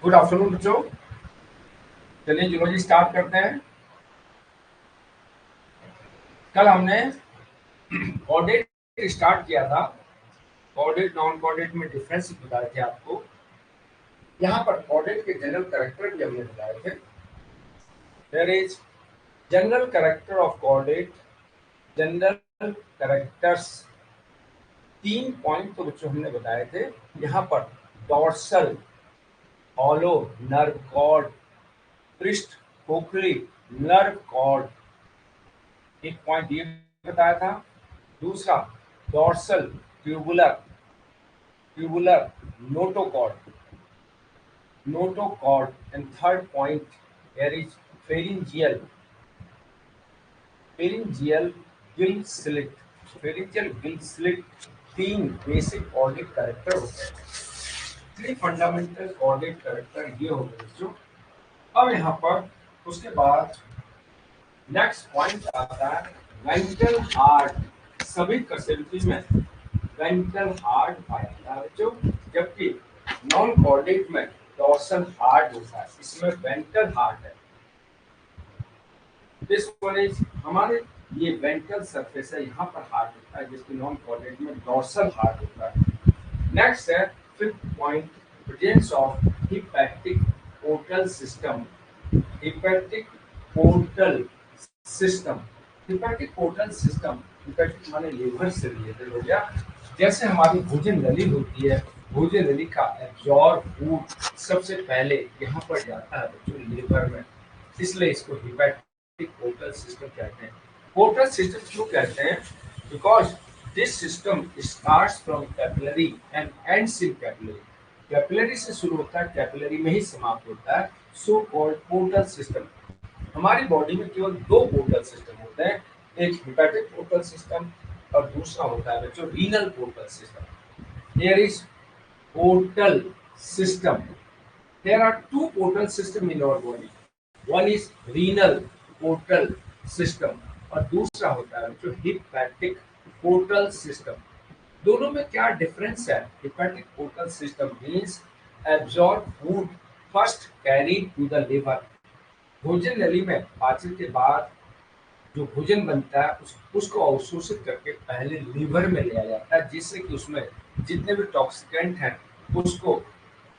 Good afternoon बच्चों। चलिए zoology start करते हैं। कल हमने कोऑर्डिनेट स्टार्ट किया था। कोऑर्डिनेट नॉन कोऑर्डिनेट में डिफरेंस बताए थे आपको। यहाँ पर कोऑर्डिनेट के जनरल कैरेक्टर भी हमने बताए थे। There is general character of coordinate. General characters 3 point तो बच्चों हमने बताए थे। यहाँ पर डॉर्सल, हॉलो नर्व कॉर्ड, पृष्ठ खोखली नर्व कॉर्ड, एक पॉइंट ये बताया था। दूसरा dorsal tubular, tubular notochord, notochord, and third point here is pharyngeal, pharyngeal gill slit, pharyngeal gill slit। 3 basic coordinate character होते हैं। 3 फंडामेंटल कोऑर्डिनेट कैरेक्टर ये हो गए बच्चों। अब यहाँ पर उसके बाद नेक्स्ट पॉइंट आता है वेंट्रल हार्ट। सभी कसेल्टी में वेंट्रल हार्ट पाया जाता है बच्चों, जबकि नॉन कोऑर्डिनेट में डॉर्सल हार्ट होता है, इसमें वेंट्रल हार्ट है। दिस वन इज हमारे ये वेंट्रल सरफेस है, यहाँ पर हार्ट होता है, जिसकी नॉन कोऑर्डिनेट में डॉर्सल हार्ट होता है। नेक्स्ट है fifth point, presence of hepatic portal system. Hepatic portal system, hepatic portal system, hepatic माने लीवर से रिलेटेड हो गया। जैसे हमारी भोजन नली होती है, भोजन नली का एब्जॉर्ब फूड सबसे पहले यहाँ पर जाता है बच्चों लीवर में, इसलिए इसको हिपैटिक पोर्टल सिस्टम कहते हैं। पोर्टल सिस्टम क्यों कहते हैं? Because this system starts from capillary and ends in capillary. Capillary से शुरू होता है, कैपिलरी में ही समाप्त होता है, सो कॉल्ड पोर्टल सिस्टम। हमारी बॉडी में केवल 2 पोर्टल सिस्टम होते हैं, एक हिपैटिक पोर्टल सिस्टम और दूसरा होता है बच्चों renal portal system. There is portal system, there are 2 portal system in our body, one is renal portal system और दूसरा होता है बच्चों हिपैटिक पोर्टल सिस्टम। दोनों में क्या डिफरेंस है? Hepatic portal system means absorb food first carried to the liver. भोजन नली में पाचन के बाद जो भोजन बनता है उसको अवशोषित करके पहले लीवर में लिया जाता है, जिससे कि उसमें जितने भी टॉक्सिकेंट हैं उसको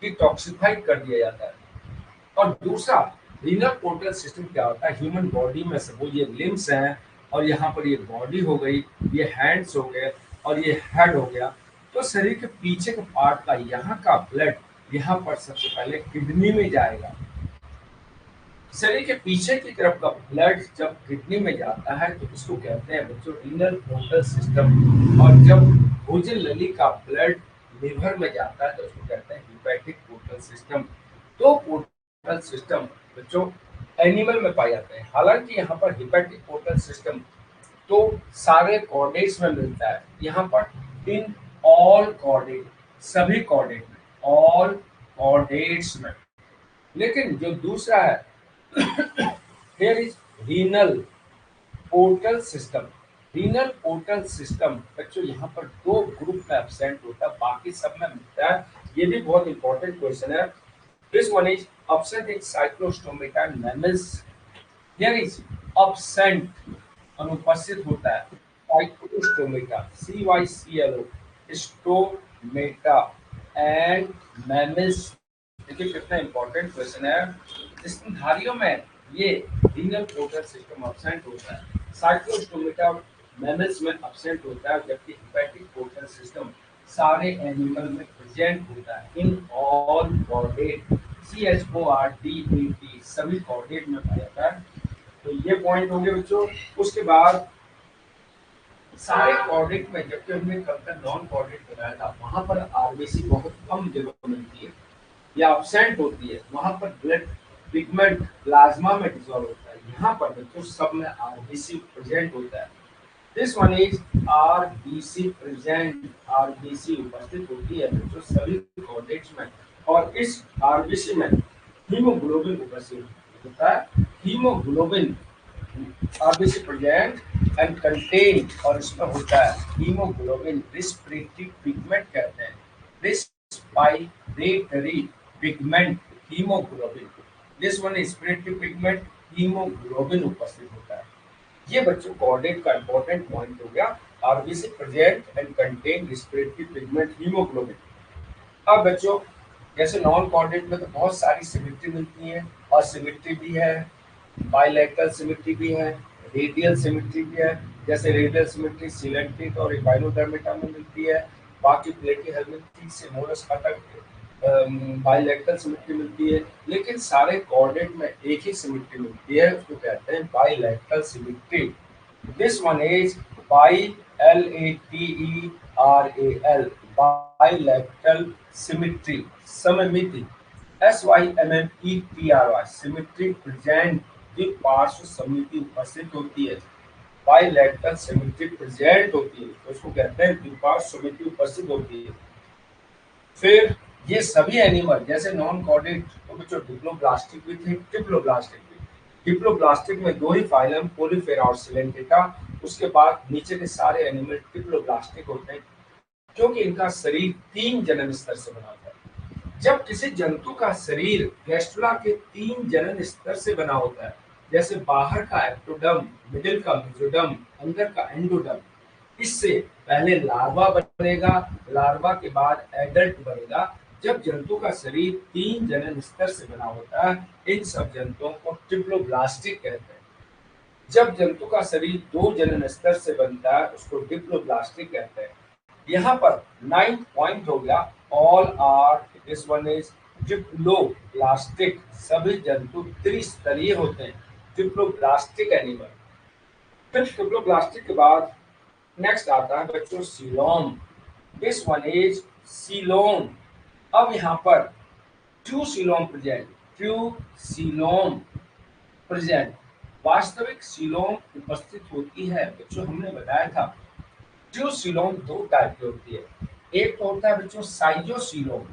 डिटॉक्सिफाइड कर दिया जाता है। और दूसरा रीनल पोर्टल सिस्टम क्या होता है? ह्यूमन बॉडी में से वो ये लिम्स हैं और यहाँ पर ये बॉडी हो गई, ये हैंड्स हो गए और ये हेड हो गया, तो शरीर के पीछे के पार्ट का यहाँ का ब्लड यहाँ पर सबसे पहले किडनी में जाएगा। शरीर के पीछे की तरफ का ब्लड जब किडनी में जाता है तो इसको कहते हैं बच्चों रीनल पोर्टल सिस्टम, और जब भोजन नली का ब्लड लिवर में जाता है तो उसको कहते हैं hepatic portal system. 2 portal system बच्चों एनिमल में पाए जाते हैं। हालांकि यहाँ पर हिपैटिक पोर्टल सिस्टम तो सारे कोऑर्डिनेट्स में मिलता है, यहाँ पर इन ऑल कोऑर्डिनेट, सभी कोऑर्डिनेट में, ऑल कोऑर्डिनेट्स में। लेकिन जो दूसरा है here is renal portal system. Renal portal system बच्चों यहाँ पर 2 ग्रुप में एब्सेंट होता है, बाकी सब में मिलता है। ये भी बहुत इंपॉर्टेंट क्वेश्चन है। This one is absent in Cyclostomata and mammals. Here is absent, अनुपस्थित होता है, Cyclostomata CYCLO, stomata and mammals. देखिए कितना इंपॉर्टेंट क्वेश्चन है। स्तनधारियों में ये रीनल पोर्टल सिस्टम एब्सेंट होता है, साइक्लोस्टोमेटा मैमल्स में एब्सेंट होता है, जबकि हिपैटिक पोर्टल सिस्टम सारे एनिमल में प्रेजेंट होता है इन ऑल कोऑर्डिनेट, CHORDAT सभी कोऑर्डिनेट में पाया जाता है। तो ये पॉइंट हो गए बच्चों। उसके बाद सारे कोऑर्डिनेट में, जबकि हमने कल तक नॉन कोऑर्डिनेट बताया था, वहां पर आरबीसी बहुत कम जगह मिलती है या एब्सेंट होती है, वहां पर ब्लड पिगमेंट प्लाज्मा में डिसॉल्व होता है। यहाँ पर बच्चों सब में आरबीसी प्रेजेंट होता है। This one is RBC present, RBC उपस्थित होती है बच्चों सभी कोऑर्डिनेट्स में, और इस आरबीसी में हीमोग्लोबिन उपस्थित होता है। Haemoglobin RBC present and contain, और इसमें होता है हीमोग्लोबिन रिस्पिरेटरी पिगमेंट कहते हैं, respiratory pigment haemoglobin. This one respiratory pigment, haemoglobin उपस्थित होता है। ये बच्चों कॉर्डेट का इंपॉर्टेंट पॉइंट हो गया। RBC present and contain respiratory pigment haemoglobin. अब बच्चों जैसे नॉन कॉर्डेट में तो बहुत सारी सिमिट्री मिलती है, और सिमिट्री भी है, बाइलेटरल सिमिट्री भी है, रेडियल सिमिट्री भी है। जैसे रेडियल सिमिट्री सिलेंट्रिक और इक्वाइनोडर्मेटा में मिलती है। बाकी प्लेटी से मोलस्का तक बाइलेटरल सिमिट्री मिलती है। लेकिन सारे कॉर्डेट में एक ही सिमिट्री मिलती है, उसको कहते हैं bilateral symmetry. This one is bilateral, bilateral symmetry, सममिति, SYMMETRY, सिमिट्री प्रेजेंट, द्विपार्श्व सममिति उपस्थित होती है। बाइलेटरल सिमिट्री प्रेजेंट होती है, तो उसको कहते हैं द्विपार्श्व सममिति उपस्थित होती है। फिर ये सभी एनिमल जैसे नॉन कॉर्डेट तो बच्चों डिप्लोब्लास्टिक भी थे, ट्रिप्लोब्लास्टिक भी। डिप्लोब्लास्टिक में दो ही फाइलम, पोलिफेरा और सिलेंटेटा। उसके बाद नीचे के सारे एनिमल ट्रिप्लोब्लास्टिक होते हैं, क्योंकि इनका शरीर 3 जनन स्तर से बना होता है। जब किसी जंतु का शरीर गैस्ट्रुला के 3 जनन स्तर से बना होता है, जैसे बाहर का एक्टोडर्म, मिडिल का मेसोडर्म, अंदर का एंडोडर्म, इससे पहले लार्वा बनेगा, लार्वा के बाद एडल्ट बनेगा। जब जंतु का शरीर 3 जनन स्तर से बना होता है, इन सब जंतुओं को ट्रिप्लोब्लास्टिक कहते हैं। जब जंतु का शरीर 2 जनन स्तर से बनता है, उसको डिप्लोब्लास्टिक कहते हैं। यहाँ पर 9th पॉइंट हो गया, all are, this one is diploblastic. सभी जंतु त्रिस्तरीय होते हैं, डिप्लोब्लास्टिक एनिमल। फिर डिप्लोब्लास्टिक के बाद नेक्स्ट आता है बच्चों coelom. This one is coelom. अब यहाँ पर true coelom present, true coelom present, वास्तविक सीलोम उपस्थित होती है। बच्चों हमने बताया था ट्रू सीलोम 2 टाइप की होती है। एक तो होता है बच्चों साइजोसीलोम,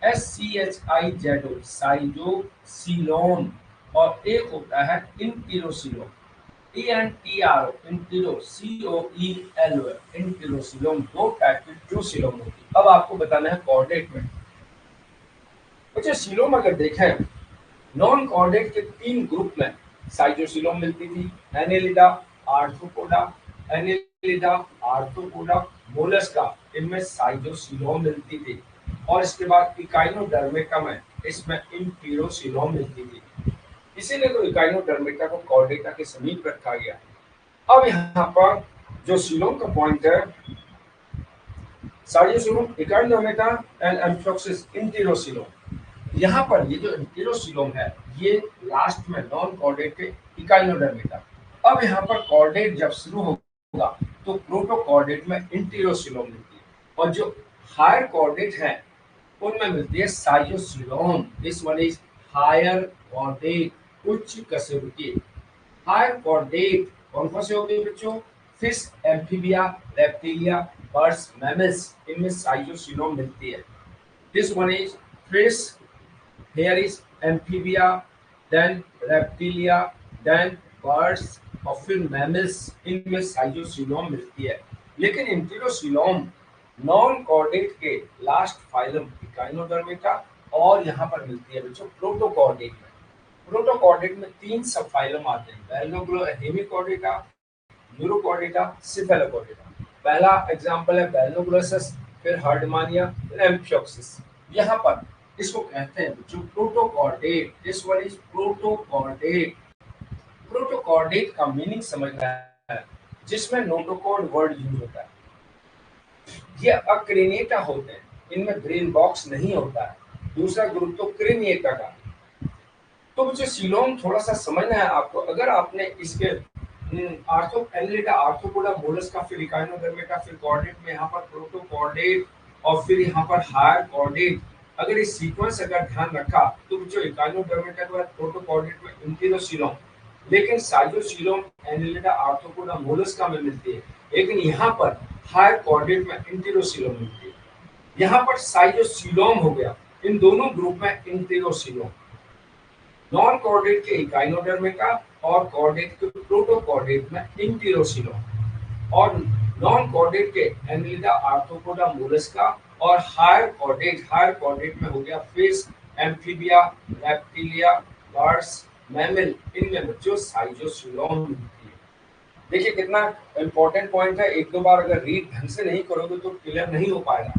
SCHIZO, साइजोसीलोम, और एक होता है इंटीरोसीलोम, ENTRO, इंटीरो, COELO, इंटीरोसीलोम। 2 टाइप की ट्रू सीलोम होती है। अब आपको बताना है कॉर्डेट में। बच्चों सीलोम अगर देखें, नॉन कॉर्डेट के 3 ग्रुप में साइजोसीलोम मिलती थी, Annelida, arthropoda, Annelida, arthropoda, Mollusca, इनमें साइजोसीलोम मिलती थी। और इसके बाद इकाइनोडर्मेटा में इसमें इंटीरोसीलोम मिलती थी। इसीलिए तो इकाइनोडर्मेटा को कॉर्डेटा के समीप रखा गया। अब यहाँ पर जो सीलोम का पॉइंट है, साइजोसीलोम, इकाइनोडर्मेटा एंड एम्फियोक्सिस, इंटीरोसीलोम। यहाँ पर ये जो इंटीरोसीलोम है, ये लास्ट में नॉन कॉर्डेट के इकाइनोडर्मेटा। अब यहाँ पर कॉर्डेट जब शुरू होगा तो प्रोटोकॉर्डेट में इंटीरोसीलोम मिलती है, और जो हायर कॉर्डेट है उनमें मिलती है schizocoelom. This one is higher chordate, उच्च कशेरुकी। हायर कॉर्डेट कौन कौन से होते हैं बच्चों? Fish, amphibia, reptilia, birds, mammals, इनमें साइजोसीलोम मिलती है। This one is fish, here is amphibia, then reptilia, then birds और फिर mammals, इनमें साइजोसीलोम मिलती है। लेकिन इंटीरोसीलोम नॉन कॉर्डेट के लास्ट फाइलम इकाइनोडर्मेटा, और यहाँ पर मिलती है बच्चों प्रोटोकॉर्डेट में। प्रोटोकॉर्डेट में 3 सब फाइलम आते हैं, हेमिकॉर्डेटा, न्यूरोकॉर्डेटा, सिफेलोकॉर्डेटा। पहला एग्जांपल है बैलोग्लोसस, फिर हर्डमानिया, फिर एम्फियोक्सिस। यहाँ पर इसको कहते हैं बच्चों protochordate. This one is protochordate. Protochordate का मीनिंग समझना है, जिसमें नोटोकॉर्ड वर्ड यूज होता है। ये अक्रेनिएटा होते हैं, इनमें ब्रेन बॉक्स नहीं होता है। दूसरा ग्रुप तो क्रेनिएटा का। तो मुझे सीलोम थोड़ा सा समझना है आपको। अगर आपने इसके एनेलिडा, आर्थ्रोपोडा, मोलस्का, फिर इकाइनोडर्मेटा, फिर कॉर्डेट में यहाँ पर प्रोटोकॉर्डेट, और फिर यहाँ पर हायर कॉर्डेट, अगर इस सीक्वेंस अगर ध्यान रखा तो जो इकाइनोडर्मेटा के बाद प्रोटोकॉर्डेट में इंटीरोसीलोम, लेकिन साइजोसीलोम एनेलिडा, आर्थ्रोपोडा, मोलस्का में मिलती है। लेकिन यहाँ पर हायर कॉर्डेट में इंटीरोसीलोम मिलती है। यहाँ पर साइजोसीलोम हो गया, इन दोनों ग्रुप में इंटीरोसीलोम। नॉन कॉर्डेट के इकाइनोडर्मेटा और कॉर्डेट के प्रोटोकॉर्डेट में इंटीरोसीलोम, और नॉन कॉर्डेट के एनेलिडा, आर्थ्रोपोडा, मोलस्का, और हायर कॉर्डेट में हो गया fish, amphibia, reptilia, birds, mammal, इनमें बच्चों साइजोसीलोम मिलती है। देखिए कितना इंपॉर्टेंट पॉइंट है, एक दो बार अगर रीड ढंग से नहीं करोगे तो क्लियर नहीं हो पाएगा।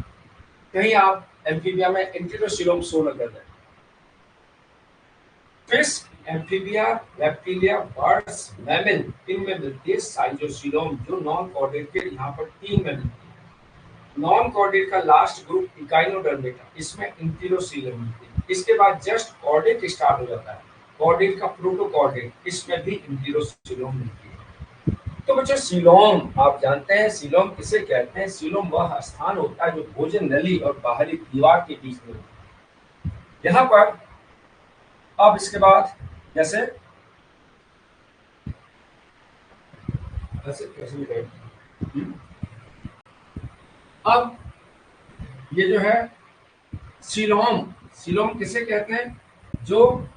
कहीं आप एम्फीबिया में एंटीरोसीलोम शो न कर दें। Fish, amphibia, reptilia, birds, mammal, इनमें मिलती है साइजोसीलोम, जो नॉन कॉर्डेट के यहाँ पर 3 में मिलती है। नॉन कॉर्डेट का लास्ट ग्रुप इकाइनोडर्मेटा, इसमें इंटीरोसीलोम मिलती है। इसके बाद जस्ट कॉर्डेट स्टार्ट हो जाता है, कॉर्डेट का प्रोटोकॉर्डेट, इसमें भी इंटीरोसीलोम मिलती है। तो बच्चों सीलोम आप जानते हैं, सीलोम किसे कहते हैं? सीलोम वह स्थान होता है जो भोजन नली और बाहरी दीवार के बीच में होता है। यहाँ पर अब इसके बाद जैसे ऐसे कैसे भी करें। अब ये जो है सीलोम, सीलोम किसे कहते हैं? जो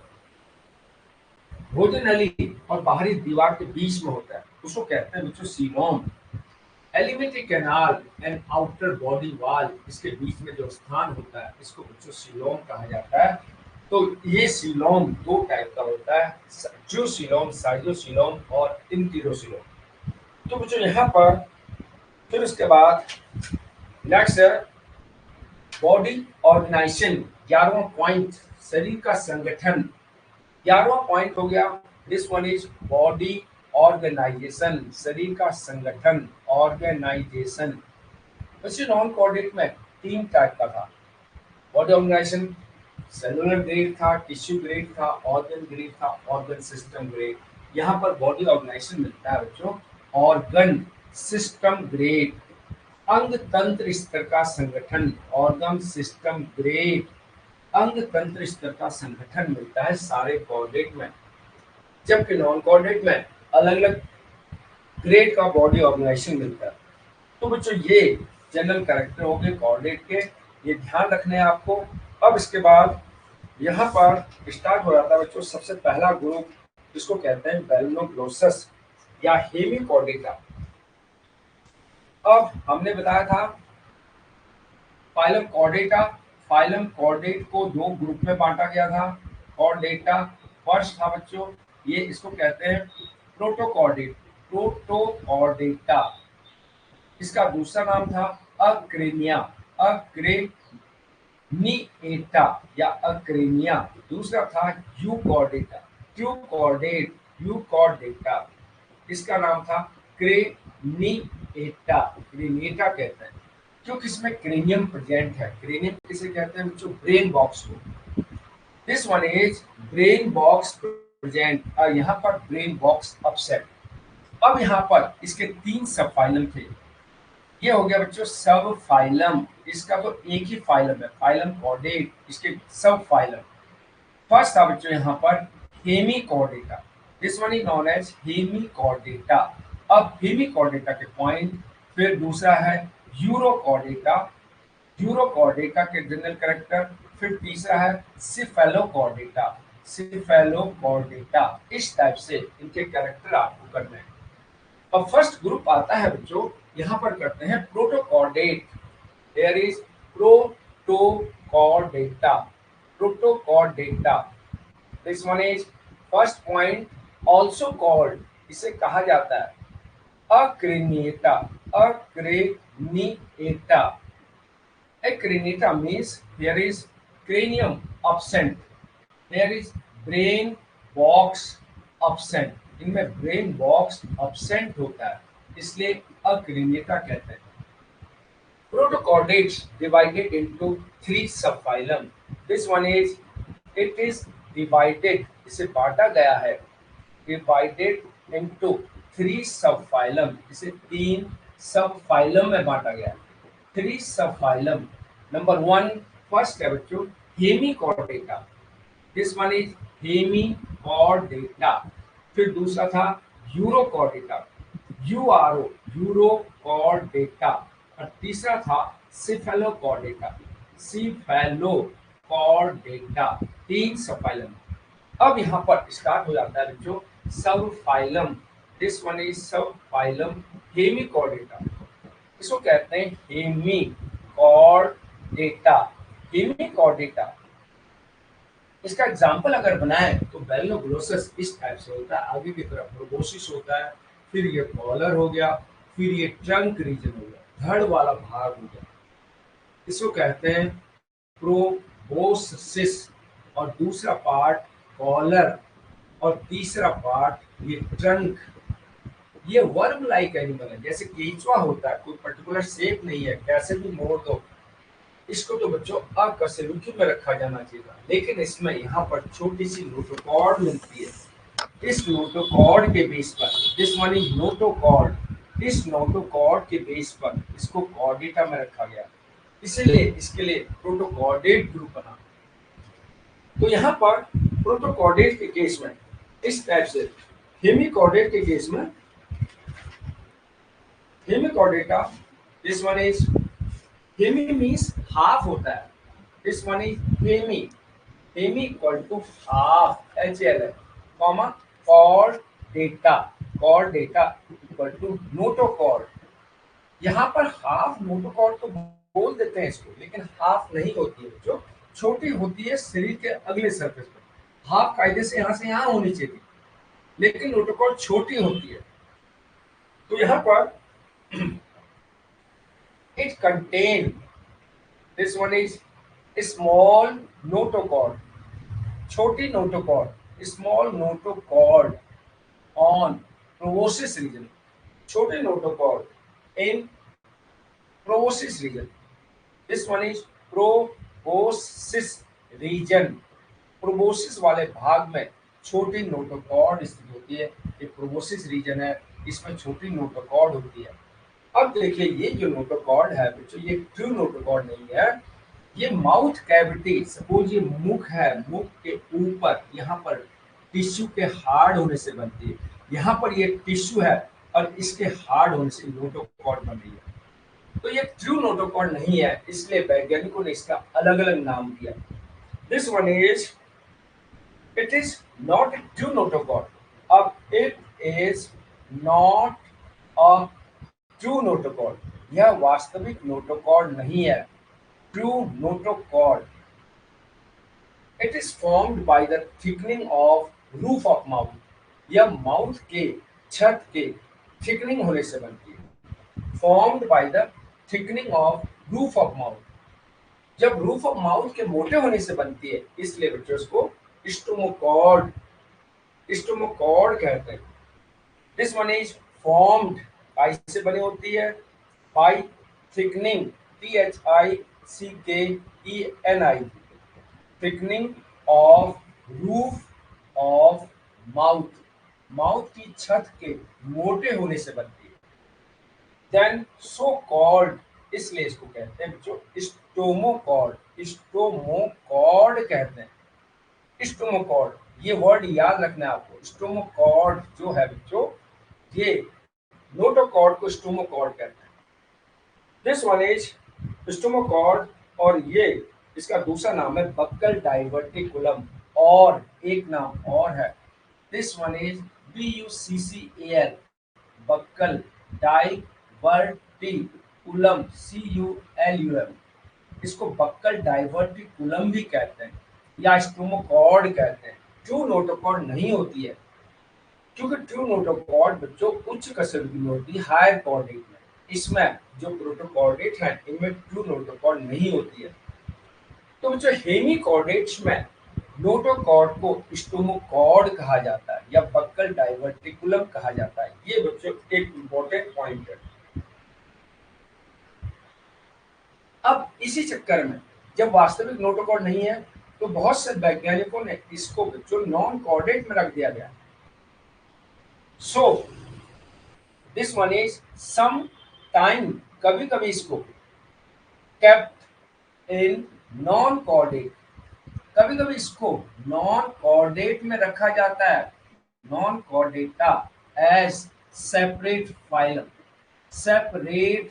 भोजन नली और बाहरी दीवार के बीच में होता है उसको कहते हैं बच्चों coelom. Alimentary canal and outer body wall, इसके बीच में जो स्थान होता है इसको बच्चों सीलोम कहा जाता है। तो ये सीलोम दो टाइप का होता है, जो सीलोम, साइजोसीलोम और इंटीरोसीलोम। तो बच्चों यहाँ पर फिर उसके बाद नेक्स्ट है बॉडी ऑर्गेनाइजेशन, 11वां पॉइंट, शरीर का संगठन। 11वां पॉइंट हो गया, this one is body organization, शरीर का संगठन, ऑर्गेनाइजेशन। वैसे नॉन कोऑर्डिनेट में 3 टाइप का था बॉडी ऑर्गेनाइजेशन। सेलुलर ग्रेड था, टिश्यू ग्रेड था, ऑर्गन ग्रेड था, ऑर्गन सिस्टम ग्रेड। यहाँ पर बॉडी ऑर्गेनाइजेशन मिलता है बच्चों ऑर्गन सिस्टम ग्रेड। अंग तंत्र स्तर का संगठन, ऑर्गन सिस्टम ग्रेड। अंग तंत्र स्तर का संगठन मिलता है सारे कोऑर्डिनेट में, जबकि नॉन कोऑर्डिनेट में अलग अलग ग्रेड का बॉडी ऑर्गेनाइजेशन मिलता है। तो बच्चों ये जनरल कैरेक्टर हो गए कोऑर्डिनेट के, ये ध्यान रखने हैं आपको। अब इसके बाद यहाँ पर स्टार्ट हो जाता है बच्चों सबसे पहला ग्रुप, जिसको कहते हैं बेलनोग्लोसस या हेमिकॉर्डेटा। अब हमने बताया था फाइलम कॉर्डेटा, फाइलम कॉर्डेट को 2 ग्रुप में बांटा गया था। कॉर्डेटा फर्स्ट था बच्चों, ये इसको कहते हैं प्रोटोकॉर्डेट, प्रोटोकॉर्डेटा। इसका दूसरा नाम था अक्रेनिया, अक्रेनिएटा या अक्रेनिया। दूसरा था यूकॉर्डेटा, यूकॉर्डेट, यूकॉर्डेटा। इसका नाम था क्रेनिएटा, क्रेनिएटा कहते हैं क्योंकि इसमें क्रेनियम प्रेजेंट है। क्रेनियम किसे कहते हैं बच्चों? ब्रेन बॉक्स को। This one is brain box present, और यहाँ पर ब्रेन बॉक्स अपसेट। अब यहाँ पर इसके 3 सब फाइलम थे। ये हो गया बच्चों सब फाइलम, इसका तो एक ही फाइलम है, फाइलम कॉर्डेट, इसके सब फाइलम। फर्स्ट था बच्चों यहाँ पर hemichordata, this one is known as hemichordata. अब हेमिकॉर्डेटा के पॉइंट, फिर दूसरा है यूरोकॉर्डेटा, यूरोकॉर्डेटा के जनरल कैरेक्टर, फिर तीसरा है सिफेलोकॉर्डेटा, सिफेलोकॉर्डेटा। इस टाइप से इनके कैरेक्टर आपको करने हैं। अब फर्स्ट ग्रुप आता है बच्चों, यहाँ पर करते हैं protochordate. There is protochordata, protochordata. This one is first point, also called, इसे कहा जाता है acraniata, acraniata. Acrenita means there is cranium absent, there is brain box absent, इनमें ब्रेन बॉक्स absent होता है, इसलिए अक्रेनिएटा कहते हैं। Protochordates divided into 3 subphylum. This one is, it is divided, इसे बांटा गया है, divided into 3 subphylum, इसे 3 सबफाइलम में बांटा गया है। 3 सबफाइलम। नंबर 1 फर्स्ट है बच्चों Hemichordata, this one is Hemichordata. फिर दूसरा था यूरोकॉर्डेटा, यूआरओ, यूरोकॉर्डेटा। और तीसरा था सिफेलोकॉर्डेटा, सिफेलोकॉर्डेटा। 3 सबफाइलम। अब यहाँ पर स्टार्ट हो जाता है बच्चों subphylum, this one is subphylum Hemichordata, इसको कहते हैं हेमिकॉर्डेटा, हेमिकॉर्डेटा। इसका एग्जाम्पल अगर बनाए तो बेलोग्लोसस इस टाइप से होता है, आगे की तरफ प्रोबोसिस होता है, फिर ये कॉलर हो गया, फिर ये ट्रंक रीजन हो गया, धड़ वाला भाग हो गया, इसको कहते हैं प्रोबोसिस। और दूसरा पार्ट कॉलर, और तीसरा पार्ट ये ट्रंक। ये वर्म लाइक एनिमल है, जैसे केंचुआ होता है, कोई पर्टिकुलर शेप नहीं है, कैसे भी मोड़ दो। इसको तो बच्चों अकशेरुकी में रखा जाना चाहिए था, लेकिन इसमें यहाँ पर छोटी सी नोटोकॉर्ड मिलती है। इस नोटोकॉर्ड के बेस पर, दिस वन इज नोटोकॉर्ड, इस नोटोकॉर्ड के बेस पर इसको कॉर्डेटा में रखा गया, इसलिए इसके लिए प्रोटोकॉर्डेट ग्रुप बना। तो यहाँ पर प्रोटोकॉर्डेट के केस में इस टाइप से, हेमिकॉर्डेट के केस में hemichordata, this one is, hemi means half होता है, this one is hemi, hemi equal to half HL है, comma chordata, chordata equal to notochord. यहाँ पर हाफ नोटोकॉर्ड तो बोल देते हैं इसको, लेकिन हाफ नहीं होती है, जो छोटी होती है शरीर के अगले सरफेस पर। हाफ कायदे से यहाँ होनी चाहिए, लेकिन नोटोकॉर्ड छोटी होती है। तो यहाँ पर it contain, this one is small notochord, छोटी notochord, small notochord on proboscis region, छोटे notochord in proboscis region, this one is proboscis region. Proboscis वाले भाग में छोटी नोटोकॉर्ड स्थित होती है, ये प्रोबोसिस रीजन है, इसमें छोटी नोटोकॉर्ड होती है। अब देखिए ये जो नोटोकॉर्ड है बच्चों, ये ट्रू नोटोकॉर्ड नहीं है, ये माउथ कैविटी, सपोज ये मुख है, मुख के ऊपर यहाँ पर टिश्यू के हार्ड होने से बनती है, यहाँ पर ये टिश्यू है और इसके हार्ड होने से नोटोकॉर्ड बन रही है। तो ये ट्रू नोटोकॉर्ड नहीं है, इसलिए वैज्ञानिकों ने इसका अलग अलग नाम दिया। This one is, it is not a true notochord. अब it is not a true notochord, यह वास्तविक नोटोकॉर्ड नहीं है। True notochord, it is formed by the thickening of roof of mouth, यह माउथ के छत के थिकनिंग होने से बनती है। Formed by the thickening of roof of mouth, जब रूफ ऑफ माउथ के मोटे होने से बनती है, इसलिए बच्चों इसको स्टोमोकॉर्ड, स्टोमोकॉर्ड कहते हैं। This one is formed by से बनी होती है, by thickening, THICKENI, thickening of roof of mouth, mouth की छत के मोटे होने से बनती है। देन सो कॉल्ड, इसलिए इसको कहते हैं बच्चों स्टोमोकॉर्ड, स्टोमोकॉर्ड कहते हैं, स्टोमोकॉर्ड, ये वर्ड याद रखना है आपको। स्टोमोकॉर्ड जो है बच्चों, ये नोटोकॉर्ड को स्टोमोकॉर्ड कहते हैं। दिस वन इज स्टोमोकॉर्ड, और ये इसका दूसरा नाम है बक्कल डाइवर्टिकुलम, और एक नाम और है, this one is BUCCAL, buccal diverticulum, CULUM, इसको बक्कल डाइवर्टिकुलम भी कहते हैं या स्टोमोकॉर्ड कहते हैं। ट्रू नोटोकॉर्ड नहीं होती है, क्योंकि ट्रू नोटोकॉर्ड बच्चों उच्च कशेरुकी में होती है, हायर कॉर्डेट में। इसमें जो प्रोटोकॉर्डेट है इनमें ट्रू नोटोकॉर्ड नहीं होती है। तो बच्चों हेमिकॉर्डेट्स में नोटोकॉर्ड को स्टोमोकॉर्ड कहा जाता है या बक्कल डाइवर्टिकुलम कहा जाता है। ये बच्चों एक इंपॉर्टेंट पॉइंट है। अब इसी चक्कर में जब वास्तविक नोटोकॉर्ड नहीं है, तो बहुत से वैज्ञानिकों ने इसको बच्चों नॉन कॉर्डेट में रख दिया गया। So this one is some time, कभी कभी इसको केप्ट इन नॉन कॉर्डेट, कभी कभी इसको नॉन कॉर्डेट में रखा जाता है, non chordata as separate phylum, separate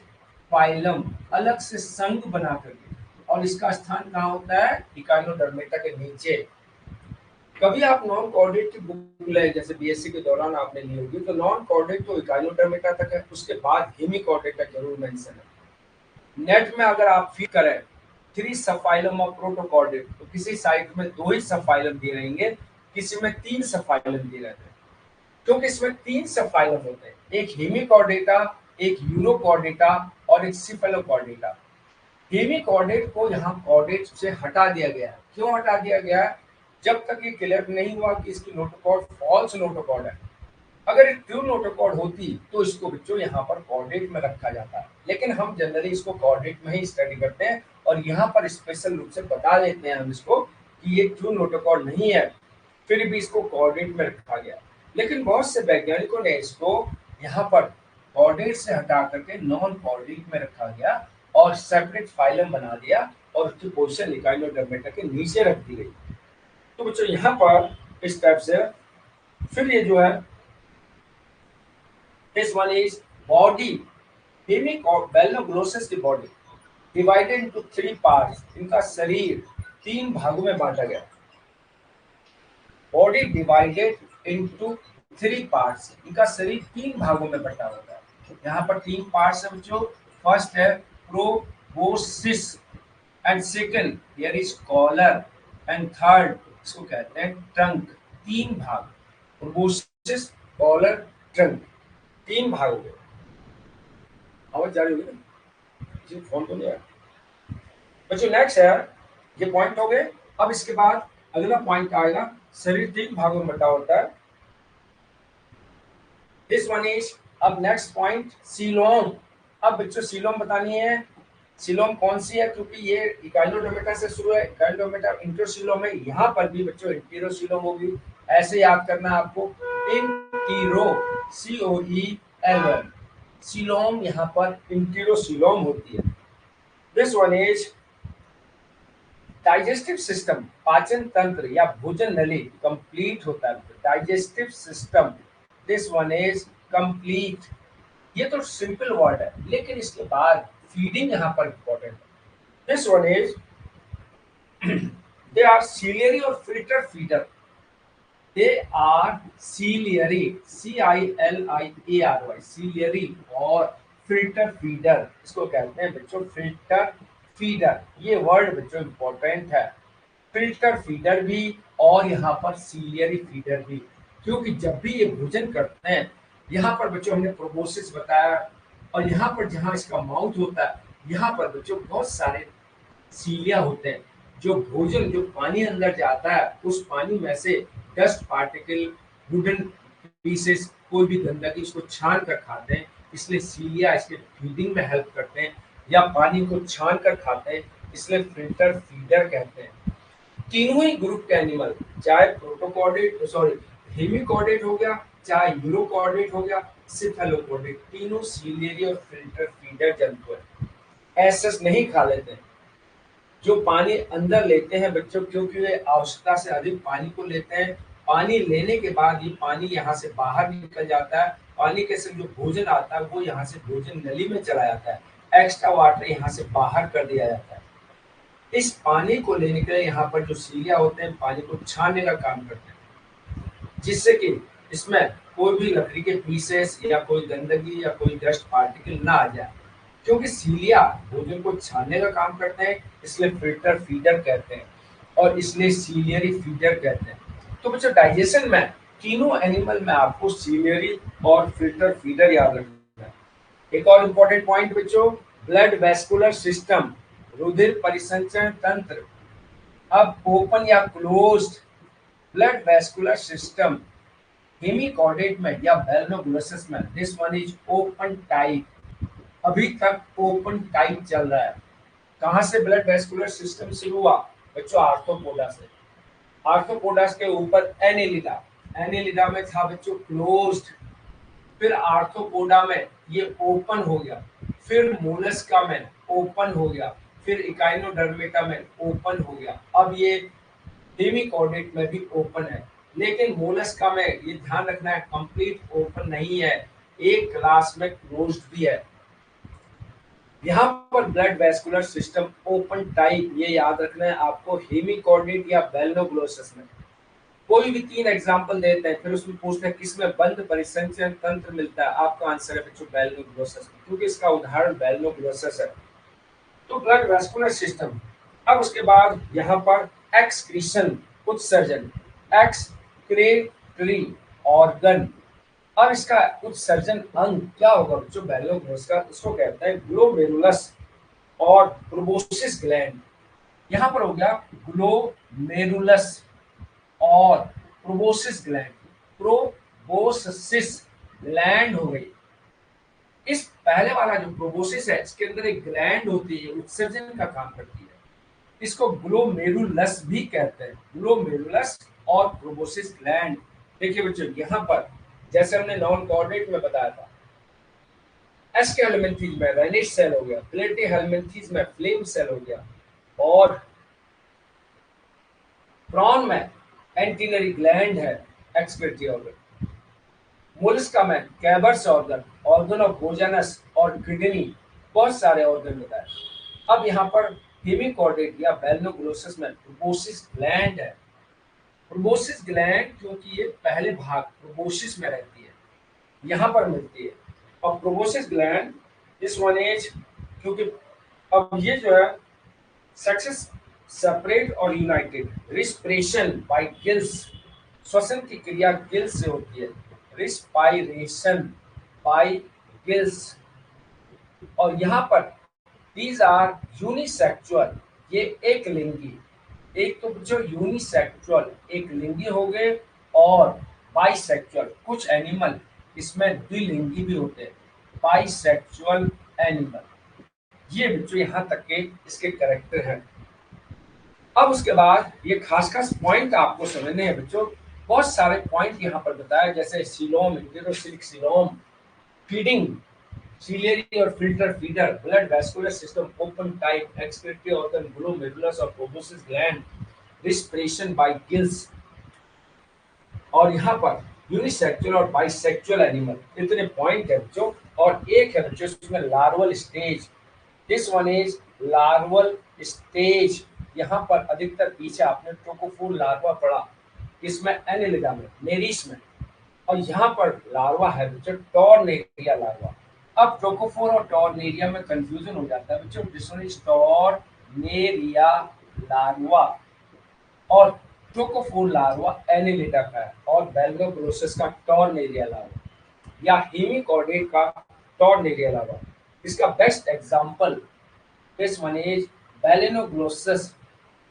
phylum, अलग से संघ बना करके, और इसका स्थान कहाँ होता है, इकाइनोडर्मेटा के नीचे। कभी आप नॉन कॉर्डेट की बुक ले, जैसे बीएससी के दौरान आपने ली होगी, तो नॉन कॉर्डेट तो इकाइनोडर्मेटा तक है, उसके बाद हेमिकॉर्डेटा जरूर मेंशन है। नेट में अगर आप फीड करें 3 सबफाइलम ऑफ प्रोटोकॉर्डेट, तो किसी साइट में 2 ही सबफाइलम दिए रहेंगे, किसी में 3 सबफाइलम दिए रहते हैं, क्योंकि इसमें 3 सबफाइलम होते हैं, एक हेमिकॉर्डेटा, एक यूरोकॉर्डेटा और एक सिफेलोकॉर्डेटा। हेमिकॉर्डेट को यहाँ कॉर्डेट से हटा दिया गया है। क्यों हटा दिया गया है? जब तक ये क्लियर नहीं हुआ कि इसकी नोटोकॉर्ड फॉल्स नोटोकॉर्ड है। अगर एक ट्रू नोटोकॉर्ड होती तो इसको बच्चों यहाँ पर कॉर्डेट में रखा जाता है, लेकिन हम जनरली इसको कॉर्डेट में ही स्टडी करते हैं और यहाँ पर स्पेशल रूप से बता देते हैं हम इसको कि ये ट्रू नोटोकॉर्ड नहीं है, फिर भी इसको कॉर्डेट में रखा गया। लेकिन बहुत से वैज्ञानिकों ने इसको यहाँ पर कॉर्डेट से हटा करके नॉन कॉर्डेट में रखा गया और सेपरेट फाइलम बना दिया और उसकी पोजीशन इकाइनोडर्मेटा के नीचे रख दी गई। तो बच्चों यहाँ पर इस टाइप से फिर ये जो है this one is body, hemic or belnoglossus की body divided into 3 parts, इनका शरीर 3 भागों में बांटा गया। बॉडी डिवाइडेड इनटू 3 पार्ट्स, इनका शरीर 3 भागों में बटा होता है। यहाँ पर 3 पार्ट्स है बच्चों। फर्स्ट है proboscis and second here is collar and third इसको कहते हैं ट्रंक। 3 भाग, प्रोबोसिस, कॉलर, ट्रंक, 3 भाग हो गए। आवाज जा रही होगी ना? फोन तो नहीं आया बच्चों। नेक्स्ट है, ये पॉइंट हो गए। अब इसके बाद अगला पॉइंट आएगा, शरीर 3 भागों में बटा होता है। दिस वन इज, अब नेक्स्ट पॉइंट सीलोम। अब बच्चों सीलोम बतानी है। सीलोम कौन सी है? क्योंकि ये इकाइनोडर्मेटा से शुरू है, इकाइनोडर्मेटा इंटरोसीलोम है। यहाँ पर भी बच्चों इंटीरोसीलोम होगी। ऐसे याद करना है आपको, इंटीरो, COEL, सीलोम यहाँ पर इंटीरोसीलोम होती है। This one is digestive system, पाचन तंत्र या भोजन नली कंप्लीट होता है। Digestive system, this one is complete. ये तो सिंपल वर्ड है, लेकिन इसके बाद फीडिंग यहाँ पर इंपॉर्टेंट है। This one is they are ciliary और filter feeder. They are ciliary, CILIARY, ciliary और फिल्टर फीडर, इसको कहते हैं बच्चों फिल्टर फीडर। ये वर्ड बच्चों इंपॉर्टेंट है, फिल्टर फीडर भी और यहाँ पर सीलियरी फीडर भी। क्योंकि जब भी ये भोजन करते हैं, यहाँ पर बच्चों हमने प्रोबोसिस बताया, और यहाँ पर जहाँ इसका माउथ होता है, यहाँ पर बच्चों बहुत सारे सीलिया होते हैं। जो भोजन, जो पानी अंदर जाता है, उस पानी में से डस्ट पार्टिकल, वुडन पीसेस, कोई भी गंदगी, उसको छान कर खाते हैं। इसलिए सीलिया इसके फीडिंग में हेल्प करते हैं, या पानी को छान कर खाते हैं, इसलिए फिल्टर फीडर कहते हैं। तीनों ही ग्रुप के एनिमल, चाहे प्रोटोकॉर्डेट, सॉरी हेमिकॉर्डेट हो गया, चाहे यूरोकॉर्डेट हो गया, सिफेलोकॉर्डेट, तीनों सीलियरी और फिल्टर फीडर जंतु है। ऐसे नहीं खा लेते हैं। जो पानी अंदर लेते हैं बच्चों, क्योंकि वे आवश्यकता से अधिक पानी को लेते हैं। पानी लेने के बाद ये पानी यहाँ से बाहर निकल जाता है। पानी के संग जो भोजन आता है वो यहाँ से भोजन नली में चला जाता है। एक्स्ट्रा वाटर यहाँ से बाहर कर दिया जाता है। इस पानी को लेने के लिए यहाँ पर जो सीलिया होते हैं, पानी को छानने का काम करते हैं, जिससे कि इसमें कोई भी लकड़ी के पीसेस या कोई गंदगी या कोई डस्ट पार्टिकल ना आ जाए। क्योंकि सीलिया भोजन को छानने का काम करते हैं, इसलिए फिल्टर फीडर कहते हैं, और इसलिए सीलियरी फीडर कहते हैं। तो बच्चों डाइजेशन में तीनों एनिमल में आपको सीलियरी और फिल्टर फीडर याद रखना है। एक और इम्पोर्टेंट पॉइंट बच्चों, ब्लड वेस्कुलर सिस्टम, रुधिर परिसंचरण तंत्र। अब ओपन या closed blood vascular system hemichordate में या बेलनोग्लोसस में, this one is open type. अभी तक ओपन टाइप चल रहा है। कहां से ब्लड वेस्कुलर सिस्टम शुरू हुआ बच्चों? आर्थ्रोपोडा से। आर्थ्रोपोडास के ऊपर एनेलिडा, एनेलिडा में था बच्चों क्लोज्ड, फिर आर्थ्रोपोडा में ये ओपन हो गया, फिर मोलस्का में ओपन हो गया, फिर इकाइनोडर्मेटा में ओपन हो गया। अब ये हेमिकॉर्डेट में भी ओपन है, लेकिन मोलस्का में ये ध्यान रखना है कंप्लीट ओपन नहीं है, एक क्लास में क्लोज्ड भी है। यहाँ पर blood vascular system open type, ये याद रखना है आपको, हेमिकॉर्डेट या बेलनोग्लोसस में। कोई भी 3 एग्जांपल देते हैं, फिर उसमें पूछते हैं किसमें बंद परिसंचरण तंत्र मिलता है। आपका आंसर है बच्चों बेलनोग्लोसस, क्योंकि इसका उदाहरण बेलनोग्लोसस है। तो ब्लड वेस्कुलर सिस्टम अब उसके बाद यहाँ पर एक्सक्रीशन उत्सर्जन, एक्सक्रेटरी ऑर्गन। अब इसका उत्सर्जन अंग क्या होगा बच्चों, बैलोग्लोस का, इसको कहते हैं ग्लोमेरुलस और प्रोबोसिस ग्लैंड। यहाँ पर हो गया ग्लोमेरुलस और प्रोबोसिस ग्लैंड, प्रोबोसिस ग्लैंड हो गई। इस पहले वाला जो प्रोबोसिस है इसके अंदर एक ग्लैंड होती है, उत्सर्जन का काम करती है, इसको ग्लोमेरुलस भी कहते हैं, ग्लोमेरुलस और प्रोबोसिस ग्लैंड। देखिए बच्चों यहाँ पर जैसे हमने नॉन कोऑर्डिनेट में बताया था, एस के हेलमिंथीज में रेनिश सेल हो गया, प्लेटी हेलमिंथीज में फ्लेम सेल हो गया, और प्रॉन में एंटीनरी ग्लैंड है, एक्सक्रेटरी ऑर्गन। मोलस्का में कैबर्स ऑर्गन, ऑर्गन ऑफ गोजानस और किडनी, बहुत सारे ऑर्गन बताए। अब यहाँ पर हेमिकॉर्डेट या बैलनोग्लोसस में प्रोबोसिस ग्लैंड है। प्रोबोसिस ग्लैंड क्योंकि ये पहले भाग प्रोबोसिस में रहती है, यहाँ पर मिलती है। और प्रोबोसिस ग्लैंड इस वन एज, क्योंकि अब ये जो है सक्सेस सेपरेट और यूनाइटेड, रिस्पिरेशन बाय गिल्स, श्वसन की क्रिया गिल्स से होती है, रिस्पायरेशन बाय गिल्स। और यहाँ पर दीज आर यूनिसेक्सुअल, ये एक लिंगी, एक तो जो यूनिसेक्सुअल एक लिंगी हो गए, और बाइसेक्सुअल कुछ एनिमल इसमें द्विलिंगी भी होते हैं, बाइसेक्सुअल एनिमल। ये बच्चों यहाँ तक के इसके कैरेक्टर हैं। अब उसके बाद ये खास खास पॉइंट आपको समझने हैं बच्चों, बहुत सारे पॉइंट यहाँ पर बताया, जैसे coelom, enterocoelic coelom, feeding, ciliary और filter feeder, blood vascular system, open type, excretory organ, glomerulus और proboscis gland, respiration by gills, और यहाँ पर यूनिसेक्सुअल और बाइसेक्सुअल एनिमल। इतने पॉइंट है बच्चों। और एक है बच्चों इसमें larval stage, this one is larval stage. यहाँ पर अधिकतर पीछे आपने ट्रोकोफोर लार्वा पढ़ा, इसमें एनेलिडा में, नेरिस में, और यहाँ पर लार्वा है बच्चों टॉर्नेरिया लार्वा। अब ट्रोकोफोर और टॉर्नेरिया में कंफ्यूजन हो जाता है बच्चों, this one is tornaria larva, और ट्रोकोफोर लार्वा एनेलिडा का है, और बैलनोग्लोसस का टॉर्नेरिया लार्वा, या हेमिकॉर्डेट का टॉर्नेरिया लार्वा। इसका best example this one is Balanoglossus,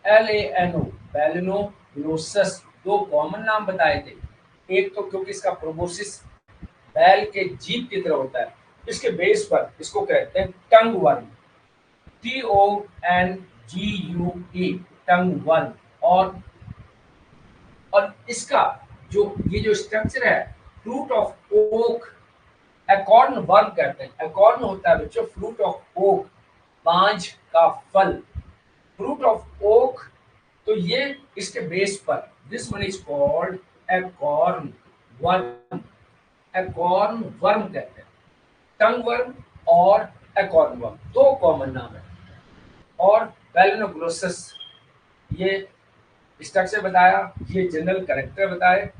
LANO, Balanoglossus. दो कॉमन नाम बताए थे, एक तो क्योंकि इसका प्रोबोसिस बैल के जीभ की तरह होता है, इसके बेस पर इसको कहते हैं टंग वर्म, TONGUE, टंग वर्म। और इसका जो ये जो स्ट्रक्चर है, fruit of oak, acorn worm कहते हैं, एकॉर्न होता है बच्चों फ्रूट ऑफ ओक, बांज का फल, फ्रूट ऑफ ओक। तो ये इसके बेस पर this one is called acorn worm, acorn worm कहते हैं, टंग वर्म और एकॉर्न वर्म, दो कॉमन नाम है। और बैलेनोग्लोसस, ये स्ट्रक्चर बताया, ये जनरल कैरेक्टर बताए,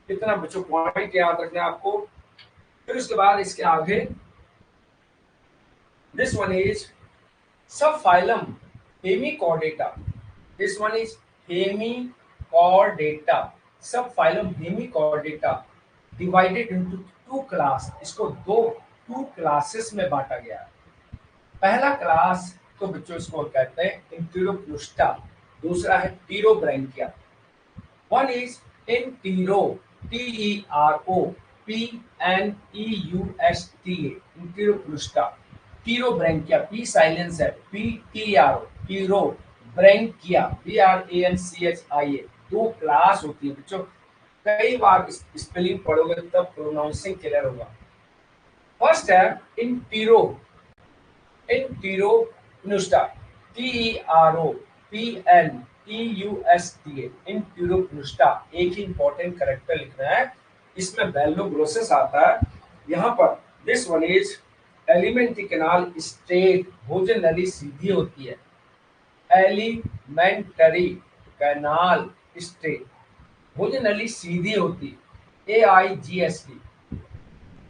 इतना बच्चों पॉइंट याद रखना है आपको। फिर उसके बाद इसके आगे this one is sub phylum Hemichordata, this one is Hemichordata, sub phylum Hemichordata, divided into two class, इसको टू क्लासेस में बांटा गया है। पहला क्लास तो बच्चों इसको कहते हैं इंटेरोप्लुस्टा, दूसरा है Pterobranchia. One is entero, TERO PNEUSTA, Enteropneusta. Pterobranchia, P silence है, PTRO, टीरो, ब्रैंकिया, BRANCHIA। दो क्लास होती है बच्चों, कई बार स्पेलिंग पढ़ोगे तब प्रोनाउंसिंग क्लियर होगा। फर्स्ट है इंटीरो, इंटीरोप्लुस्टा, TERO PNEUSTA, इंटीरोप्लुस्टा। एक ही इंपॉर्टेंट कैरेक्टर लिखना है, इसमें बैलोग्लोसस आता है। यहाँ पर this one is alimentary canal straight, भोजन नली सीधी होती है, एलिमेंटरी कैनाल स्ट्रेट, भोजन नली सीधी होती, AIGST।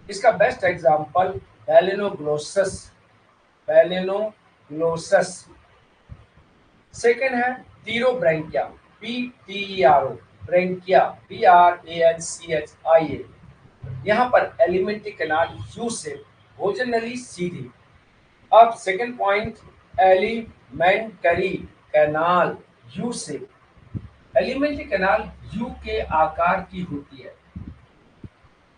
इसका बेस्ट एग्जांपल बैलेनोग्लोसस, बैलेनोग्लोसस। सेकेंड है थीरोब्रैंकिया, PTERO, ब्रैंकिया, BRANCHIA। यहाँ पर एलिमेंट्री कैनाल यू से भोजनली सीधी। अब second point, elementary canal you से, एलिमेंट्री कैनाल यू के आकार की होती है।